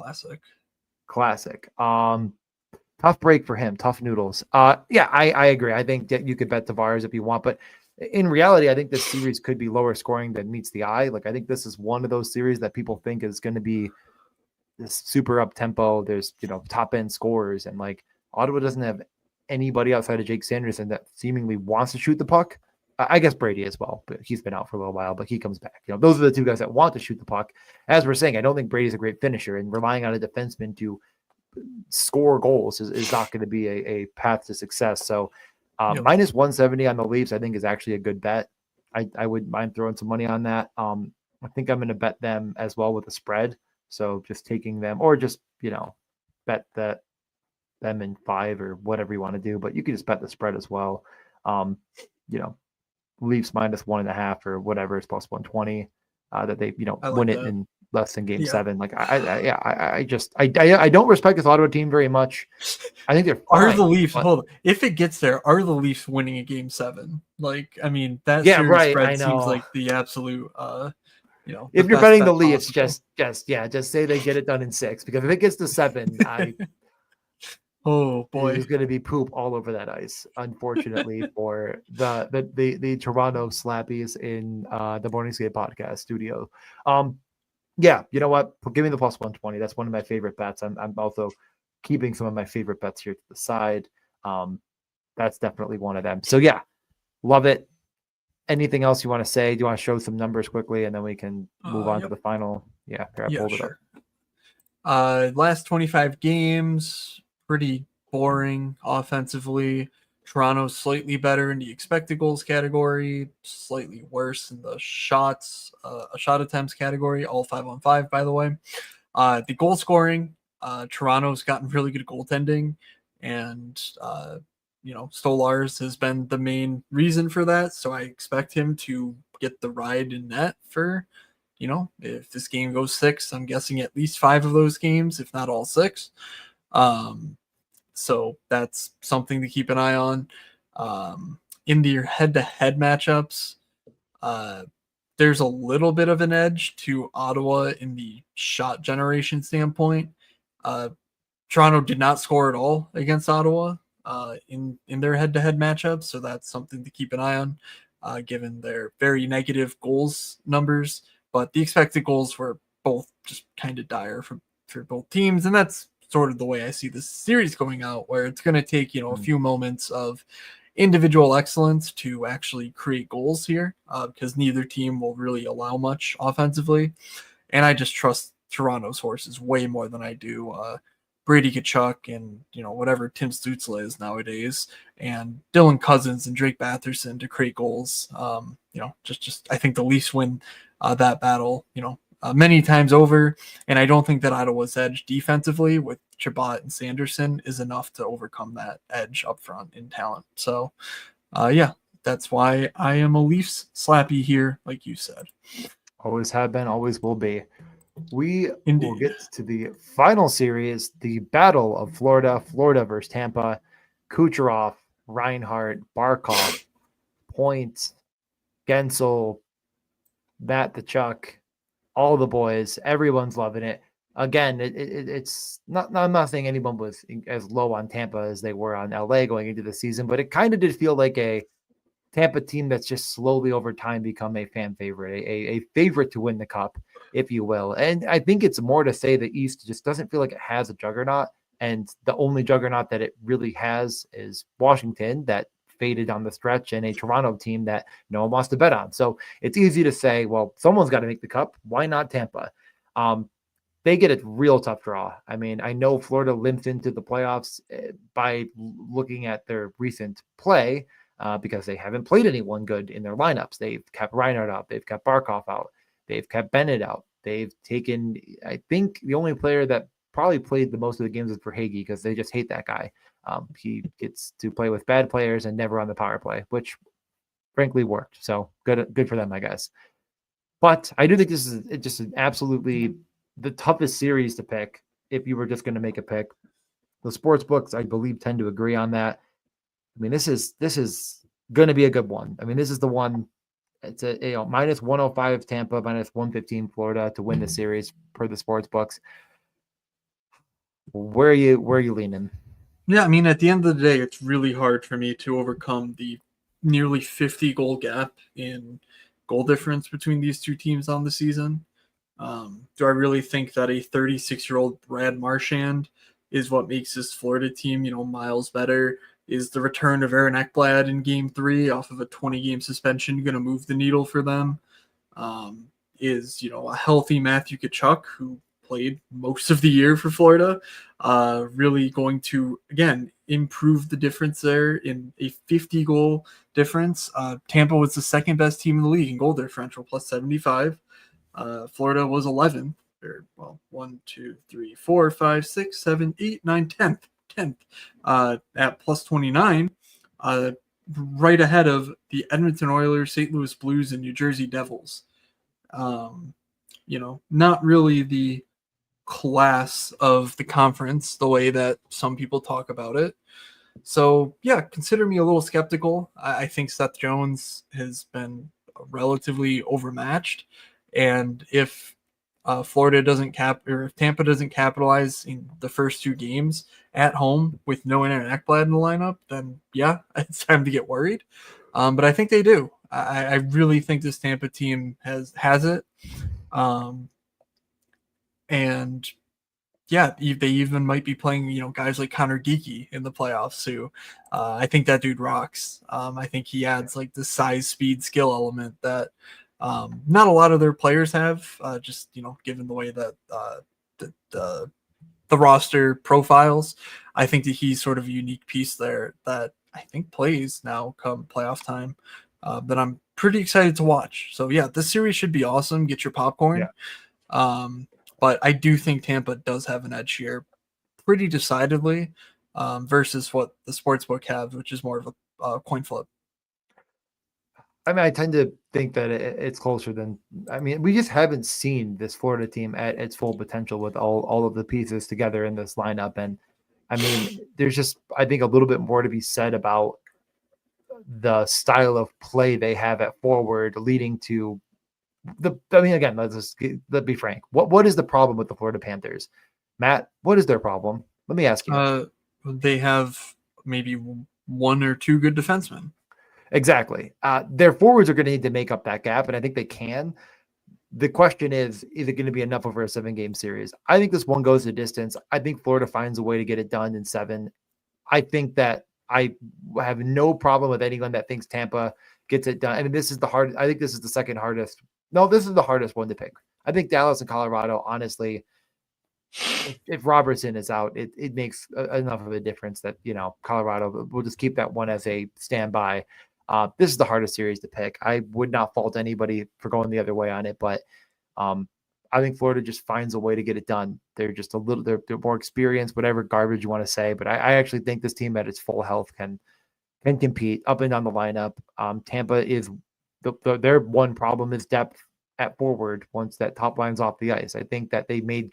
classic. Tough break for him. Tough noodles. Yeah, I agree. I think that you could bet Tavares if you want, but in reality, I think this series could be lower scoring than meets the eye. Like I think this is one of those series that people think is going to be this super up tempo. There's top end scorers, and like Ottawa doesn't have anybody outside of Jake Sanderson that seemingly wants to shoot the puck. I guess Brady as well, but he's been out for a little while, but he comes back. Those are the two guys that want to shoot the puck. As we're saying, I don't think Brady's a great finisher, and relying on a defenseman to score goals is not going to be a path to success. So minus 170 on the Leafs, I think is actually a good bet. I wouldn't mind throwing some money on that. I think I'm going to bet them as well with a spread. So just taking them or just, bet that them in 5 or whatever you want to do, but you can just bet the spread as well. Leafs minus 1.5 or whatever is plus 120 that they, win it in less than game 7. Like I don't respect this Ottawa team very much. I think they're fine, are the Leafs hold on. If it gets there, are the Leafs winning a game 7? Like, I mean, that series spread seems like the absolute if you're betting the Leafs, just say they get it done in 6, because if it gets to 7, oh boy, there's going to be poop all over that ice, unfortunately, for the Toronto Slappies in the Morning Skate podcast studio. Yeah, you know what? Give me the plus 120. That's one of my favorite bets. I'm also keeping some of my favorite bets here to the side. That's definitely one of them. So yeah, love it. Anything else you want to say? Do you want to show some numbers quickly, and then we can move on to the final? Yeah, sure. Last 25 games, pretty boring offensively. Toronto's slightly better in the expected goals category, slightly worse in the shot attempts category, all 5-on-5, by the way. The goal scoring, Toronto's gotten really good goaltending, and Stolarz has been the main reason for that. So I expect him to get the ride in net for, if this game goes 6, I'm guessing at least 5 of those games, if not all 6. So that's something to keep an eye on. In their head-to-head matchups, there's a little bit of an edge to Ottawa in the shot generation standpoint. Toronto did not score at all against Ottawa in their head-to-head matchups, so that's something to keep an eye on, given their very negative goals numbers. But the expected goals were both just kind of dire for both teams, and that's sort of the way I see this series going out, where it's going to take a few moments of individual excellence to actually create goals here, because neither team will really allow much offensively, and I just trust Toronto's horses way more than I do Brady Tkachuk and whatever Tim Stützle is nowadays, and Dylan Cousins and Drake Batherson to create goals. Just I think the Leafs win that battle, many times over, and I don't think that Ottawa's edge defensively with Chabot and Sanderson is enough to overcome that edge up front in talent. So, that's why I am a Leafs slappy here, like you said. Always have been, always will be. We will Indeed. get to the final series, the Battle of Florida, Florida versus Tampa. Kucherov, Reinhart, Barkov, Point, Gensel, Matt the Chuck, all the boys. Everyone's loving it. Again, it's not. I'm not saying anyone was as low on Tampa as they were on LA going into the season, but it kind of did feel like a Tampa team that's just slowly over time become a fan favorite, a favorite to win the cup, if you will. And I think it's more to say the East just doesn't feel like it has a juggernaut. And the only juggernaut that it really has is Washington, that faded on the stretch, and a Toronto team that no one wants to bet on. So it's easy to say, well, someone's got to make the cup. Why not Tampa? Um, they get a real tough draw. I mean, I know Florida limped into the playoffs by looking at their recent play because they haven't played anyone good in their lineups. They've kept Reinhardt out. They've kept Barkov out. They've kept Bennett out. They've taken, I think, the only player that probably played the most of the games is Verhage because they just hate that guy. He gets to play with bad players and never on the power play, which frankly worked. So good for them, I guess. But I do think this is just an absolutely the toughest series to pick if you were just going to make a pick. The sports books, I believe, tend to agree on that. I mean, this is going to be a good one. I mean, this is the one. It's a minus 105 Tampa, minus 115 Florida to win the series per the sports books. Where are you leaning? Yeah, I mean, at the end of the day, it's really hard for me to overcome the nearly 50 goal gap in goal difference between these two teams on the season. Do I really think that a 36-year-old Brad Marchand is what makes this Florida team, miles better? Is the return of Aaron Ekblad in Game 3 off of a 20-game suspension going to move the needle for them? Is a healthy Matthew Tkachuk, who played most of the year for Florida, really going to, again, improve the difference there in a 50-goal difference? Tampa was the second best team in the league in goal differential, plus 75. Florida was 11th, or 1, 2, 3, 4, 5, 6, 7, 8, 9, 10th at plus 29, right ahead of the Edmonton Oilers, St. Louis Blues, and New Jersey Devils. Not really the class of the conference the way that some people talk about it. So, yeah, consider me a little skeptical. I think Seth Jones has been relatively overmatched. And if Florida doesn't or if Tampa doesn't capitalize in the first two games at home with no Aaron Ekblad in the lineup, then yeah, it's time to get worried. But I think they do. I really think this Tampa team has it. And yeah, they even might be playing, guys like Connor Geeky in the playoffs who I think that dude rocks. I think he adds like the size, speed, skill element that not a lot of their players have, just, given the way that the roster profiles. I think that he's sort of a unique piece there that I think plays now come playoff time that I'm pretty excited to watch. So yeah, this series should be awesome. Get your popcorn. But I do think Tampa does have an edge here pretty decidedly versus what the sportsbook have, which is more of a coin flip. I mean, I tend to think that it's closer than. I mean, we just haven't seen this Florida team at its full potential with all of the pieces together in this lineup. And I mean, there's just, I think, a little bit more to be said about the style of play they have at forward, leading to I mean, again, let's be frank. What is the problem with the Florida Panthers, Matt? What is their problem? Let me ask you. They have maybe one or two good defensemen. Exactly. Their forwards are going to need to make up that gap, and I think they can. The question is it going to be enough over a 7-game series? I think this one goes the distance. I think Florida finds a way to get it done in 7. I think that I have no problem with anyone that thinks Tampa gets it done. I mean, this is the hard. I think this is the second hardest. No, this is the hardest one to pick. I think Dallas and Colorado, honestly, if Robertson is out, it makes enough of a difference that, Colorado will just keep that one as a standby. This is the hardest series to pick. I would not fault anybody for going the other way on it, but I think Florida just finds a way to get it done. They're just they're more experienced, whatever garbage you want to say. But I actually think this team at its full health can can compete up and down the lineup. Tampa is their one problem is depth at forward once that top line's off the ice. I think that they made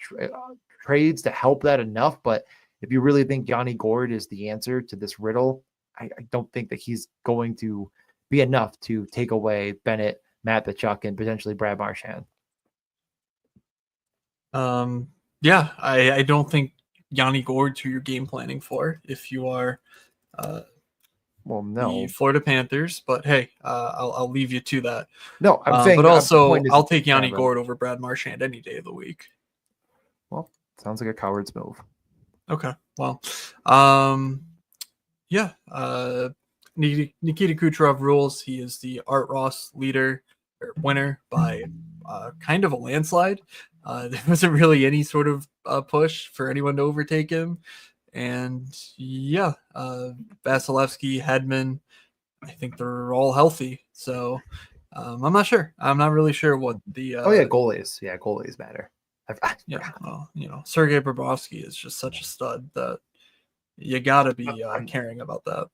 trades to help that enough, but if you really think Yanni Gourde is the answer to this riddle, I don't think that he's going to be enough to take away Bennett, Matt Tkachuk, and potentially Brad Marchand. Yeah, I don't think Yanni Gourde's who you're game planning for if you are well, no, the Florida Panthers. But hey, I'll leave you to that. No, I'm saying, but also is, I'll take Yanni right. Gourde over Brad Marchand any day of the week. Well, sounds like a coward's move. Okay, well, yeah. Nikita Kucherov rules. He is the Art Ross leader or winner by kind of a landslide. There wasn't really any sort of push for anyone to overtake him. And yeah, Vasilevsky, Hedman, I think they're all healthy. So I'm not sure. I'm not really sure what the. Goalies. Yeah, goalies matter. Yeah, well, Sergei Bobrovsky is just such a stud that you got to be caring about that.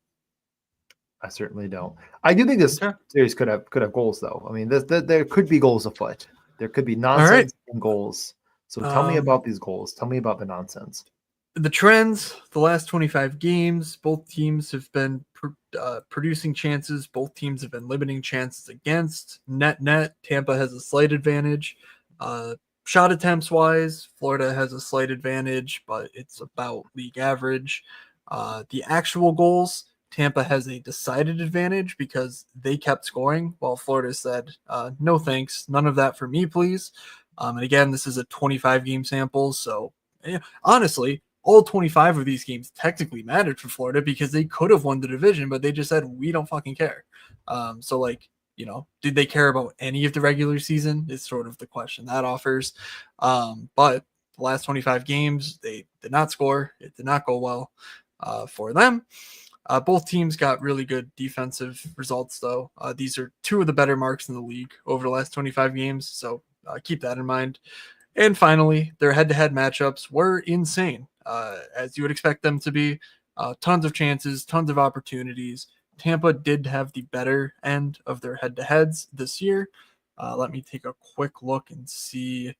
I certainly don't. I do think this series could have goals, though. I mean, there could be goals afoot. There could be nonsense and goals. So tell me about these goals. Tell me about the nonsense. The trends, the last 25 games, both teams have been producing chances. Both teams have been limiting chances against. Net. Tampa has a slight advantage. Shot attempts wise, Florida has a slight advantage, but it's about league average. The actual goals, Tampa has a decided advantage because they kept scoring while Florida said, no thanks, none of that for me, please. And again, this is a 25 game sample. So honestly, all 25 of these games technically mattered for Florida because they could have won the division, but they just said, we don't fucking care. So like, did they care about any of the regular season is sort of the question that offers. But the last 25 games, they did not score. It did not go well for them. Both teams got really good defensive results, though. These are two of the better marks in the league over the last 25 games, so keep that in mind. And finally, their head-to-head matchups were insane, as you would expect them to be. Tons of chances, tons of opportunities. Tampa did have the better end of their head-to-heads this year. Let me take a quick look and see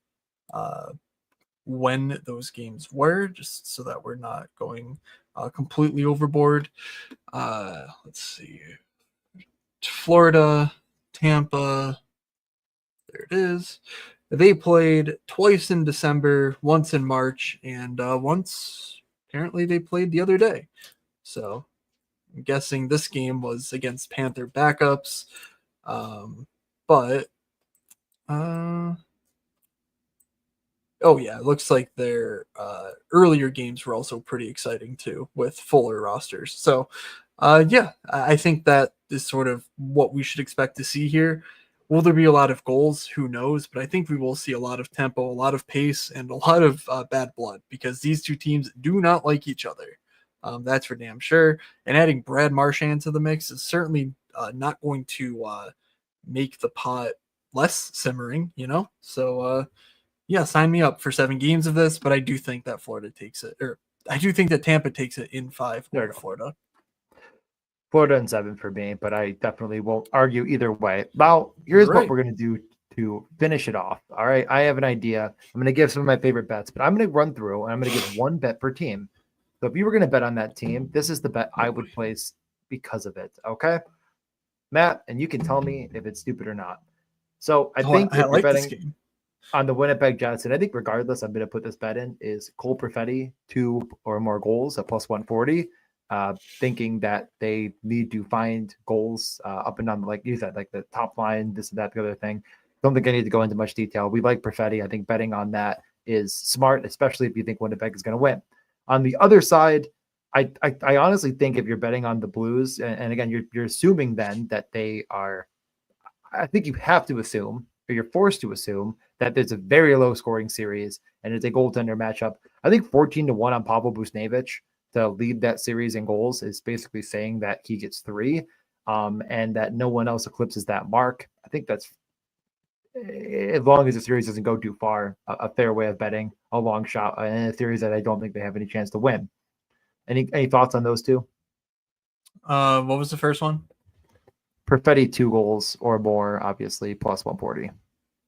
when those games were, just so that we're not going completely overboard. Let's see. Florida, Tampa. There it is. They played twice in December, once in March, and once apparently they played the other day. So I'm guessing this game was against Panther backups. But oh yeah, it looks like their earlier games were also pretty exciting too, with fuller rosters. So yeah, I think that is sort of what we should expect to see here. Will there be a lot of goals? Who knows? But I think we will see a lot of tempo, a lot of pace, and a lot of bad blood because these two teams do not like each other. That's for damn sure. And adding Brad Marchand to the mix is certainly not going to make the pot less simmering, So yeah, sign me up for 7 games of this. But I do think that Florida takes it, or I do think that Tampa takes it in 5 over Florida. Florida in 7 for me, but I definitely won't argue either way. Now, here's what we're going to do to finish it off. All right. I have an idea. I'm going to give some of my favorite bets, but I'm going to run through and I'm going to give one bet per team. So if you were going to bet on that team, this is the bet I would place because of it. Okay. Matt, and you can tell me if it's stupid or not. So I think I like this game. On the Winnipeg Jets, and I think regardless, I'm going to put this bet in, is Cole Perfetti 2 or more goals at plus 140. Thinking that they need to find goals up and down, like you said, like the top line, this and that, the other thing. Don't think I need to go into much detail. We like Perfetti. I think betting on that is smart, especially if you think Winnipeg is going to win. On the other side, I honestly think if you're betting on the Blues, and again, you're assuming then that they are, I think you have to assume, or you're forced to assume, that there's a very low scoring series and it's a goaltender matchup. I think 14-1 on Pavel Buchnevich to lead that series in goals is basically saying that he gets 3 and that no one else eclipses that mark. I think that's, as long as the series doesn't go too far, a fair way of betting a long shot in a series that I don't think they have any chance to win. Any thoughts on those two? What was the first one? Perfetti 2 goals or more, obviously, plus 140.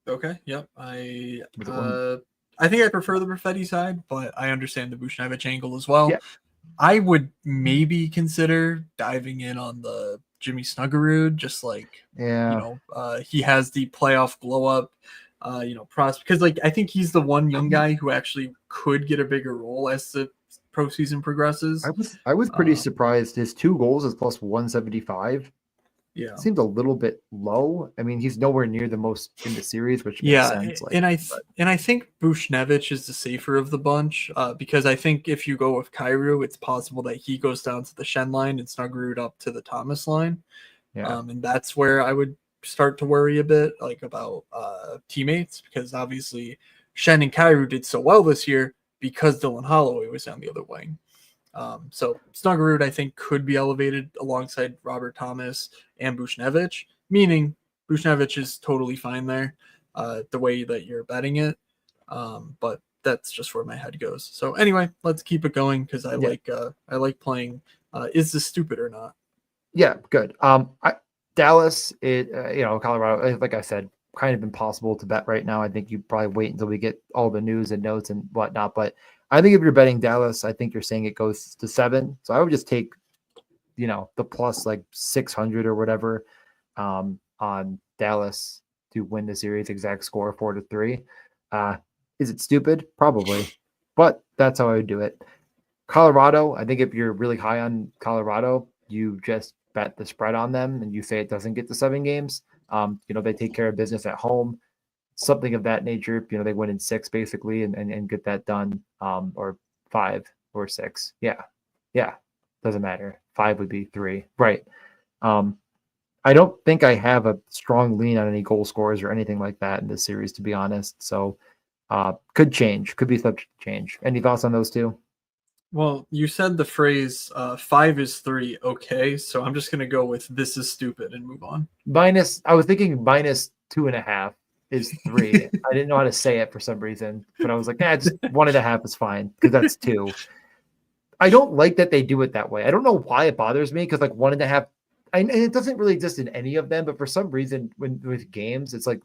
Okay. Yep. Was it one? I think I prefer the Perfetti side, but I understand the Buchnevich angle as well. Yeah. I would maybe consider diving in on the Jimmy Snuggerud, just like Yeah. he has the playoff glow up, because like I think he's the one young guy who actually could get a bigger role as the postseason progresses. I was pretty Uh, surprised. His 2 goals is plus 175. yeah, Seems a little bit low. I mean, he's nowhere near the most in the series, which makes yeah, sense. Like, and but I think Buchnevich is the safer of the bunch because I think if you go with Kyrou, it's possible that he goes down to the Shen line and Snuggerud up to the Thomas line. yeah, And that's where I would start to worry a bit, like about teammates, because obviously Shen and Kyrou did so well this year because Dylan Holloway was down the other wing. So Snuggerud, I think, could be elevated alongside Robert Thomas and Buchnevich, meaning Buchnevich is totally fine there, the way that you're betting it. But that's just where my head goes. So anyway, let's keep it going because yeah, I like playing. Is this stupid or not? yeah. Good. Dallas, Colorado. Like I said, kind of impossible to bet right now. I think you probably wait until we get all the news and notes and whatnot. But I think if you're betting Dallas, I think you're saying it goes to 7. So I would just take, the plus like 600 or whatever, on Dallas to win the series. Exact score 4-3. Is it stupid? Probably, but that's how I would do it. Colorado, I think if you're really high on Colorado, you just bet the spread on them and you say it doesn't get to 7 games. They take care of business at home, something of that nature. They win in 6 basically and get that done, or 5 or 6. Yeah. Yeah. Doesn't matter. 5 would be 3. Right. Um, I don't think I have a strong lean on any goal scorers or anything like that in this series, to be honest. So, could change, could be subject to change. Any thoughts on those two? Well, you said the phrase 5 is 3. Okay, so I'm just gonna go with this is stupid and move on. I was thinking minus 2.5 is 3. I didn't know how to say it for some reason, but I was like, just 1.5 is fine because that's 2. I don't like that they do it that way. I don't know why it bothers me because like 1.5, and it doesn't really exist in any of them, but for some reason, when with games, it's like,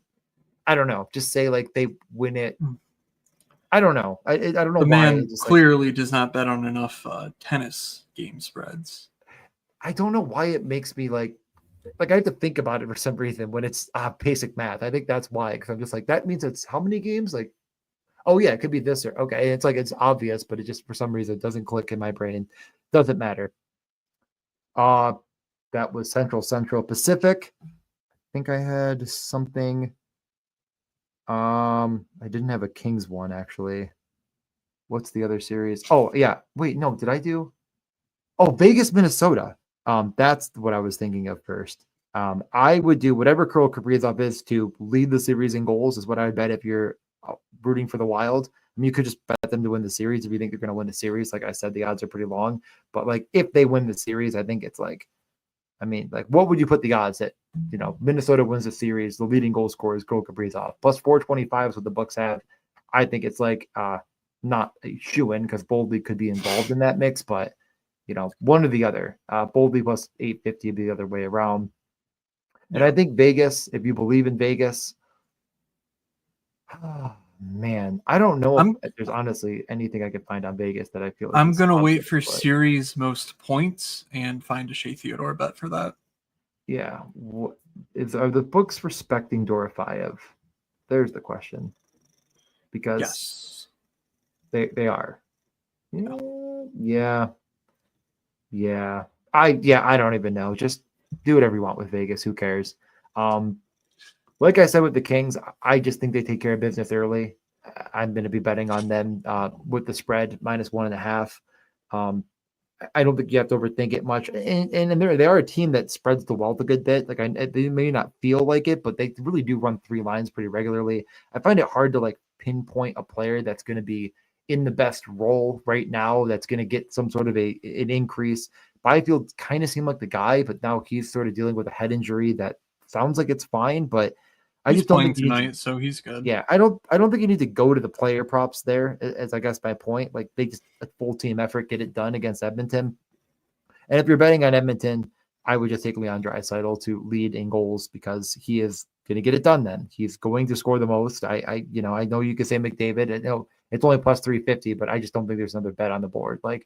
I don't know, just say like they win it. I don't know. I don't know The why. man Just like, clearly does not bet on enough tennis game spreads. I don't know why it makes me like I have to think about it for some reason when it's basic math. I think that's why, because I'm just like, that means it's how many games? Like, oh yeah, it could be this or okay. It's like it's obvious, but it just for some reason doesn't click in my brain. Doesn't matter. Uh that was Central Pacific. I think I had something. I didn't have a Kings one actually. What's the other series? Oh yeah. Wait, no, did I do? Oh, Vegas, Minnesota. That's what I was thinking of first. I would do whatever Kirill Kaprizov is to lead the series in goals is what I would bet if you're rooting for the Wild. I mean, you could just bet them to win the series if you think they're going to win the series. Like I said, the odds are pretty long. But like if they win the series, I think it's like, I mean, like what would you put the odds at? Minnesota wins the series. The leading goal scorer is Kirill Kaprizov. Plus 425 is what the Bucks have. I think it's like not a shoe-in because Boldly could be involved in that mix, but one or the other. Boldly plus 850 the other way around. And Yeah, I think Vegas, if you believe in Vegas, oh, man, I don't know I'm if there's honestly anything I could find on Vegas that I feel like I'm is gonna wait obvious. for But series most points and find a Shea Theodore bet for that. yeah, are the books respecting Dorofeyev? There's the question, because Yes. they are. Yeah. Yeah, yeah. I don't even know. Just do whatever you want with Vegas. Who cares? Um, Like I said with the Kings, I just think they take care of business early. I'm going to be betting on them with the spread minus 1.5. Um, I don't think you have to overthink it much. And they are a team that spreads the wealth a good bit. Like they may not feel like it, but they really do run 3 lines pretty regularly. I find it hard to like pinpoint a player that's going to be in the best role right now. That's going to get some sort of an increase. Byfield kind of seemed like the guy, but now he's sort of dealing with a head injury that sounds like it's fine, but I He's just don't playing think you need to. tonight, so he's good. Yeah, I don't think you need to go to the player props there. As I guess my point, like they just a full team effort get it done against Edmonton. And if you're betting on Edmonton, I would just take Leon Draisaitl to lead in goals because he is going to get it done. Then he's going to score the most. I know you could say McDavid. I know it's only plus 350, but I just don't think there's another bet on the board. Like,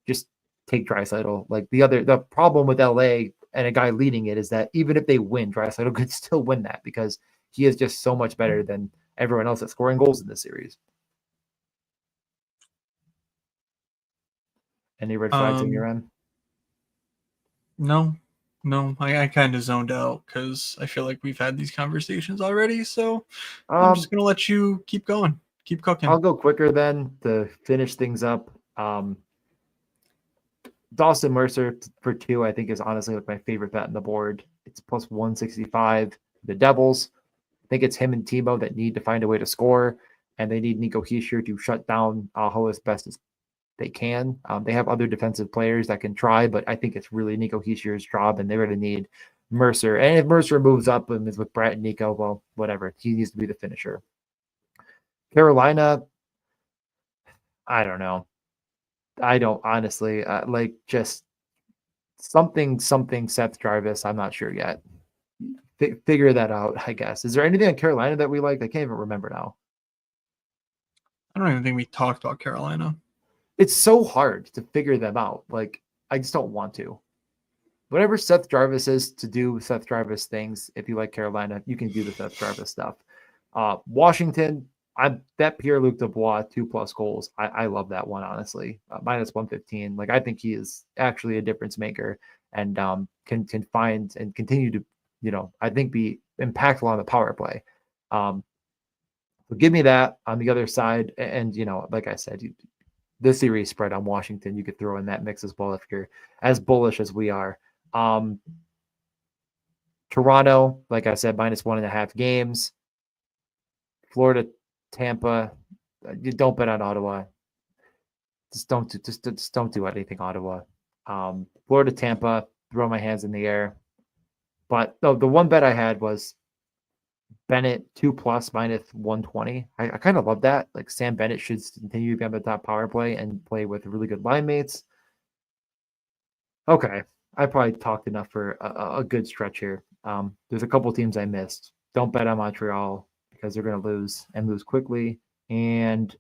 just take Draisaitl. Like the problem with LA and a guy leading it is that even if they win, Draisaitl could still win that because he is just so much better than everyone else that's scoring goals in this series. Any red flags on your end? No, I kind of zoned out because I feel like we've had these conversations already. So I'm just gonna let you keep going, keep cooking. I'll go quicker then to finish things up. Dawson Mercer for 2, I think, is honestly like my favorite bet on the board. It's plus 165. The Devils, I think it's him and Timo that need to find a way to score, and they need Nico Hischier to shut down Aho as best as they can. They have other defensive players that can try, but I think it's really Nico Hischier's job, and they're going to need Mercer. And if Mercer moves up and is with Brett and Nico, well, whatever. He needs to be the finisher. Carolina, I don't know. I don't honestly like just something Seth Jarvis. I'm not sure yet. Figure that out, I guess. Is there anything in Carolina that we like? I can't even remember now. I don't even think we talked about Carolina. It's so hard to figure them out. Like, I just don't want to. Whatever Seth Jarvis is to do Seth Jarvis things, if you like Carolina, you can do the Seth Jarvis stuff. Washington, I bet Pierre-Luc Dubois 2+ goals. I love that one, honestly. Minus 115. Like, I think he is actually a difference maker and can find and continue to, I think be impactful on the power play. So give me that on the other side. And like I said, this series spread on Washington, you could throw in that mix as well if you're as bullish as we are. Toronto, like I said, minus 1.5 games. Florida, Tampa, you don't bet on Ottawa. Just don't do anything, Ottawa. Florida, Tampa, throw my hands in the air. But the one bet I had was Bennett 2+ minus 120. I kind of love that. Like, Sam Bennett should continue to be on the top power play and play with really good line mates. Okay, I probably talked enough for a good stretch here. There's a couple teams I missed. Don't bet on Montreal because they're going to lose and lose quickly. And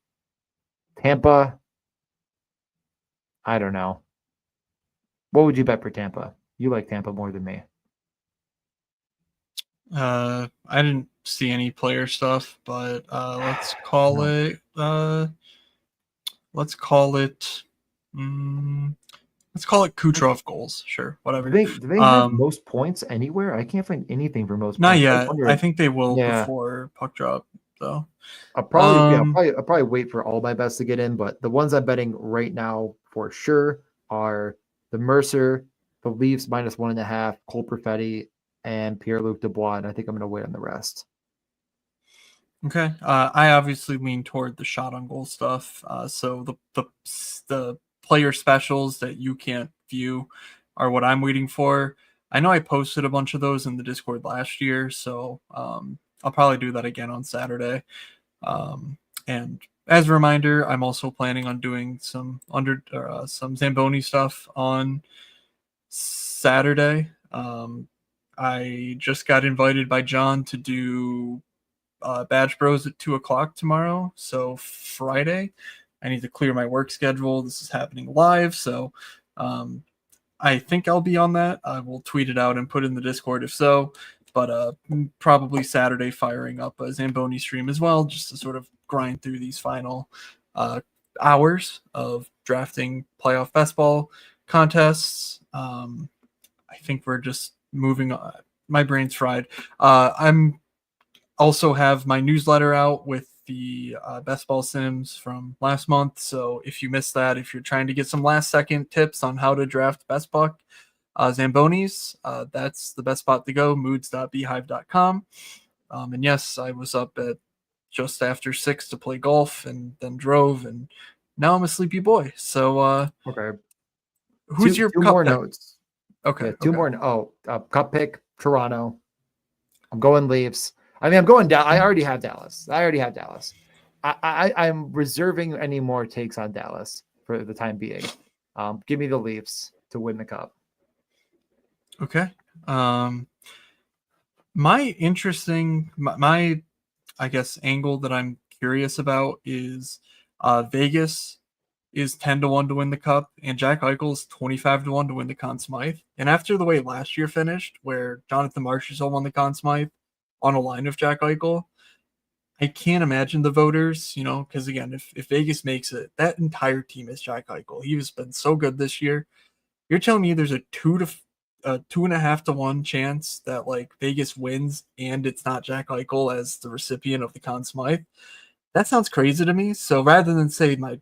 Tampa, I don't know. What would you bet for Tampa? You like Tampa more than me. I didn't see any player stuff, but let's call it. Let's call it Kucherov goals. Sure, whatever. Do they have most points anywhere? I can't find anything for most not points. yet. I think they will before puck drop, though. I'll probably wait for all my bets to get in, but the ones I'm betting right now for sure are the Mercer, the Leafs minus 1.5, Cole Perfetti, and Pierre-Luc Dubois, and I think I'm going to wait on the rest. Okay, I obviously lean toward the shot on goal stuff. So the player specials that you can't view are what I'm waiting for. I know I posted a bunch of those in the Discord last year, so I'll probably do that again on Saturday. And as a reminder, I'm also planning on doing some Zamboni stuff on Saturday. I just got invited by John to do Badge Bros at 2:00 tomorrow. So Friday, I need to clear my work schedule. This is happening live, so I think I'll be on that. I will tweet it out and put it in the Discord if so. But probably Saturday firing up a Zamboni stream as well, just to sort of grind through these final hours of drafting playoff best ball contests. I think we're just moving on. My brain's fried. I'm also have my newsletter out with the best ball sims from last month. So if you missed that, if you're trying to get some last second tips on how to draft best buck Zambonis, that's the best spot to go, moods.beehive.com. And yes, I was up at just after 6 to play golf and then drove, and now I'm a sleepy boy. So okay. Who's your two more notes? Okay. Yeah, two more. Cup pick, Toronto. I'm going Leafs. I mean, I'm going down. I already have Dallas. I'm reserving any more takes on Dallas for the time being. Give me the Leafs to win the cup. Okay. My I guess angle that I'm curious about is Vegas is 10-1 to win the cup, and Jack Eichel's 25-1 to win the Conn Smythe. And after the way last year finished, where Jonathan Marchessault won the Conn Smythe on a line of Jack Eichel, I can't imagine the voters, because again, if Vegas makes it, that entire team is Jack Eichel. He has been so good this year. You're telling me there's a 2.5 to 1 chance that like Vegas wins and it's not Jack Eichel as the recipient of the Conn Smythe? That sounds crazy to me. So rather than say my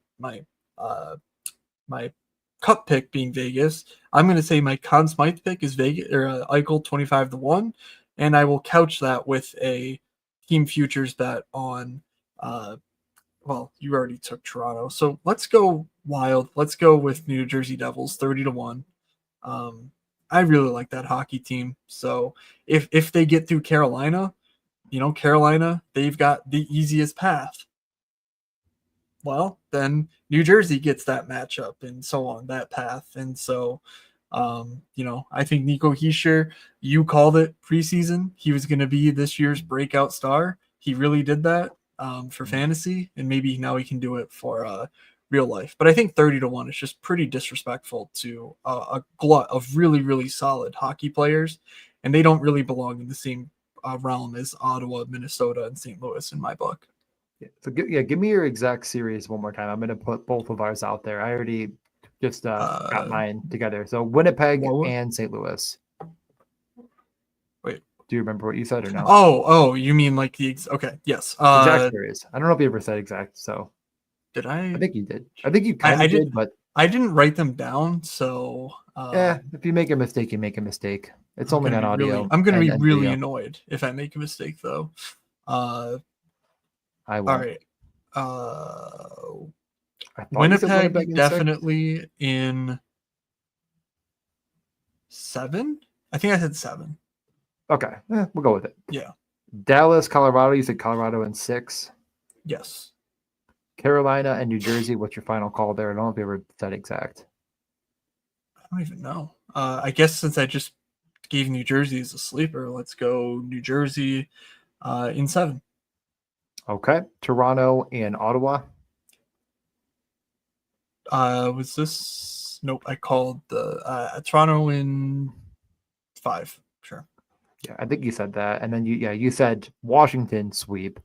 cup pick being Vegas, I'm going to say my Conn Smythe pick is Vegas or Eichel 25-1, and I will couch that with a team futures bet on. Well, you already took Toronto, so let's go wild. Let's go with New Jersey Devils 30-1. I really like that hockey team. So if they get through Carolina, Carolina, they've got the easiest path. Well, then New Jersey gets that matchup and so on, that path. And so, I think Nico Hischier, you called it preseason. He was going to be this year's breakout star. He really did that for fantasy, and maybe now he can do it for real life. But I think 30-1 is just pretty disrespectful to a glut of really, really solid hockey players, and they don't really belong in the same realm as Ottawa, Minnesota, and St. Louis in my book. So give me your exact series one more time. I'm going to put both of ours out there. I already just got mine together. So Winnipeg and St. Louis. Wait, do you remember what you said or no? Oh, you mean like the okay? Yes. Exact series. I don't know if you ever said exact. So did I? I think you did. I think you kind of did, but I didn't write them down. So yeah, if you make a mistake, you make a mistake. It's only on audio. I'm going to be really annoyed if I make a mistake, though. I will. All right. Winnipeg definitely in 7. I think I said 7. Okay, we'll go with it. Yeah. Dallas, Colorado. You said Colorado in 6. Yes. Carolina and New Jersey. What's your final call there? I don't know if you ever said exact. I don't even know. I guess since I just gave New Jersey as a sleeper, let's go New Jersey in 7. Okay. Toronto and Ottawa. Was this? Nope. I called the Toronto in 5. Sure. Yeah, I think you said that. And then you said Washington sweep.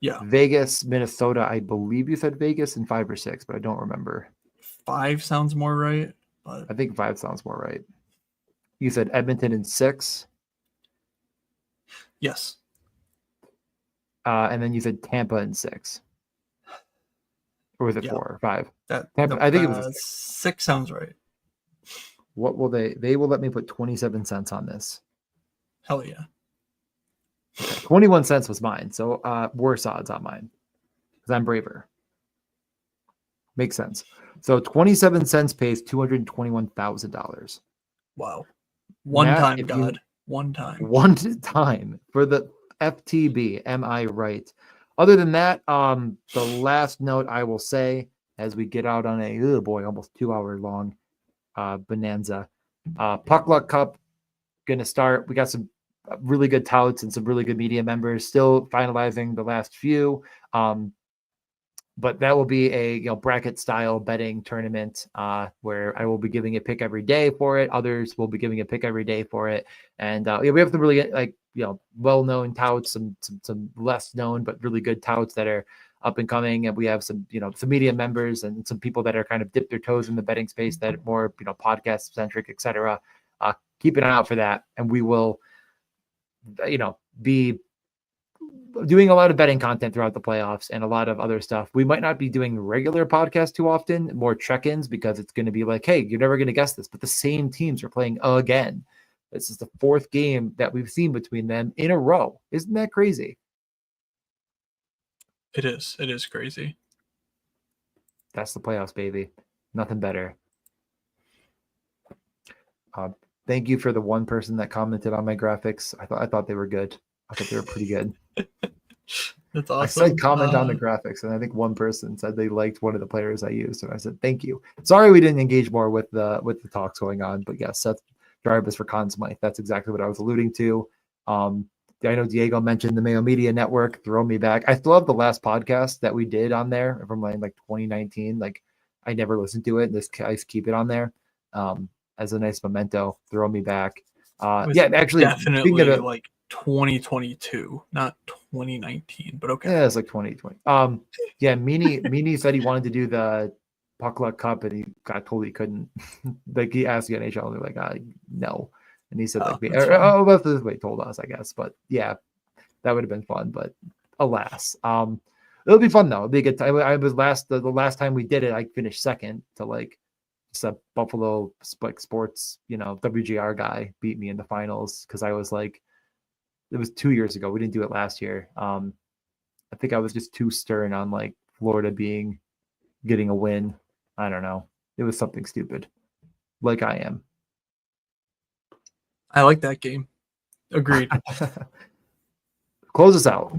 Yeah. Vegas, Minnesota. I believe you said Vegas in 5 or 6, but I don't remember. 5 sounds more right. But I think 5 sounds more right. You said Edmonton in 6. Yes. And then you said Tampa in 6. Or was it 4 or 5? Tampa, I think it was a 6 sounds right. What will they will let me put 27 cents on this. Hell yeah. Okay, 21 cents was mine. So worse odds on mine. Because I'm braver. Makes sense. So 27 cents pays $221,000. Wow. One time for the FTB. Am I right? Other than that, the last note I will say as we get out on a almost 2-hour long bonanza. Puck Luck Cup gonna start. We got some really good touts and some really good media members. Still finalizing the last few. But that will be a bracket style betting tournament where I will be giving a pick every day for it. Others will be giving a pick every day for it. And we have to really well-known touts, some less known but really good touts that are up and coming. And we have some media members and some people that are kind of dipped their toes in the betting space that are more podcast centric, etc. Keep an eye out for that, and we will be doing a lot of betting content throughout the playoffs and a lot of other stuff. We might not be doing regular podcasts too often, more check-ins, because it's going to be like, hey, you're never going to guess this, but the same teams are playing again. This is the 4th game that we've seen between them in a row. Isn't that crazy? It is. It is crazy. That's the playoffs, baby. Nothing better. Thank you for the one person that commented on my graphics. I thought they were good. I thought they were pretty good. That's I awesome. said comment on the graphics, and I think one person said they liked one of the players I used, and I said thank you. Sorry we didn't engage more with the talks going on, but yes, Seth Jarvis for Conn Smythe. That's exactly what I was alluding to. I know Diego mentioned the Mayo Media Network. Throw me back. I still have the last podcast that we did on there from like 2019. Like I never listened to it. I just keep it on there as a nice memento. Throw me back. Yeah, actually, speaking of definitely it, like 2022, not 2019, but okay. yeah, it's like 2020. Yeah, Meanie said he wanted to do the Puck Luck Cup, and he got told he couldn't. Like he asked the NHL, and they're like, no. And he said, Oh, like, that's fine. that's what he told us, I guess. But yeah, that would have been fun. But alas, it'll be fun though. It'll be a good time. I was the last time we did it, I finished second to like just a Buffalo like sports, WGR guy beat me in the finals because I was like, it was 2 years ago. We didn't do it last year. I think I was just too stern on like Florida getting a win. I don't know. It was something stupid, like I am. I like that game. Agreed. Close us out.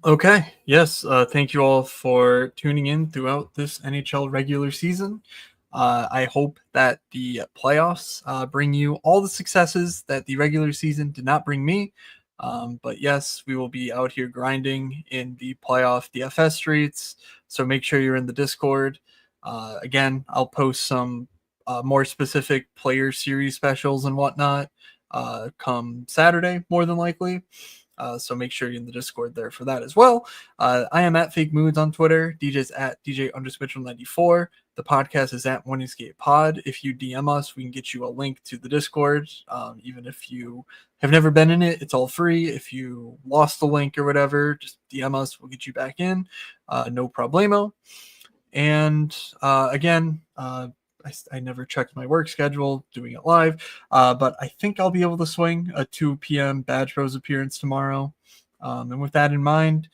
Okay. Yes. Thank you all for tuning in throughout this NHL regular season. I hope that the playoffs bring you all the successes that the regular season did not bring me. But yes, we will be out here grinding in the playoff DFS streets. So make sure you're in the Discord. Again, I'll post some more specific player series specials and whatnot come Saturday, more than likely. So make sure you're in the Discord there for that as well. I am at Fake Moods on Twitter. DJ's at DJ_Mitchell94. The podcast is at One Escape Pod. If you DM us, we can get you a link to the Discord. Even if you have never been in it, it's all free. If you lost the link or whatever, just DM us. We'll get you back in. No problemo. And again, I never checked my work schedule doing it live, but I think I'll be able to swing a 2 p.m. Badge Bros appearance tomorrow. And with that in mind,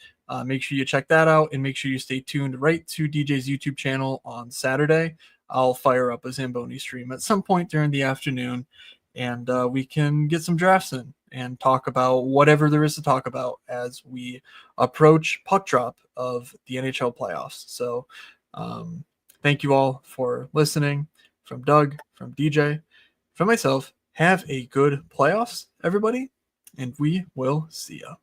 make sure you check that out and make sure you stay tuned right to DJ's YouTube channel on Saturday. I'll fire up a Zamboni stream at some point during the afternoon, and we can get some drafts in and talk about whatever there is to talk about as we approach puck drop of the NHL playoffs. So, thank you all for listening. From Doug, from DJ, from myself, have a good playoffs, everybody, and we will see ya.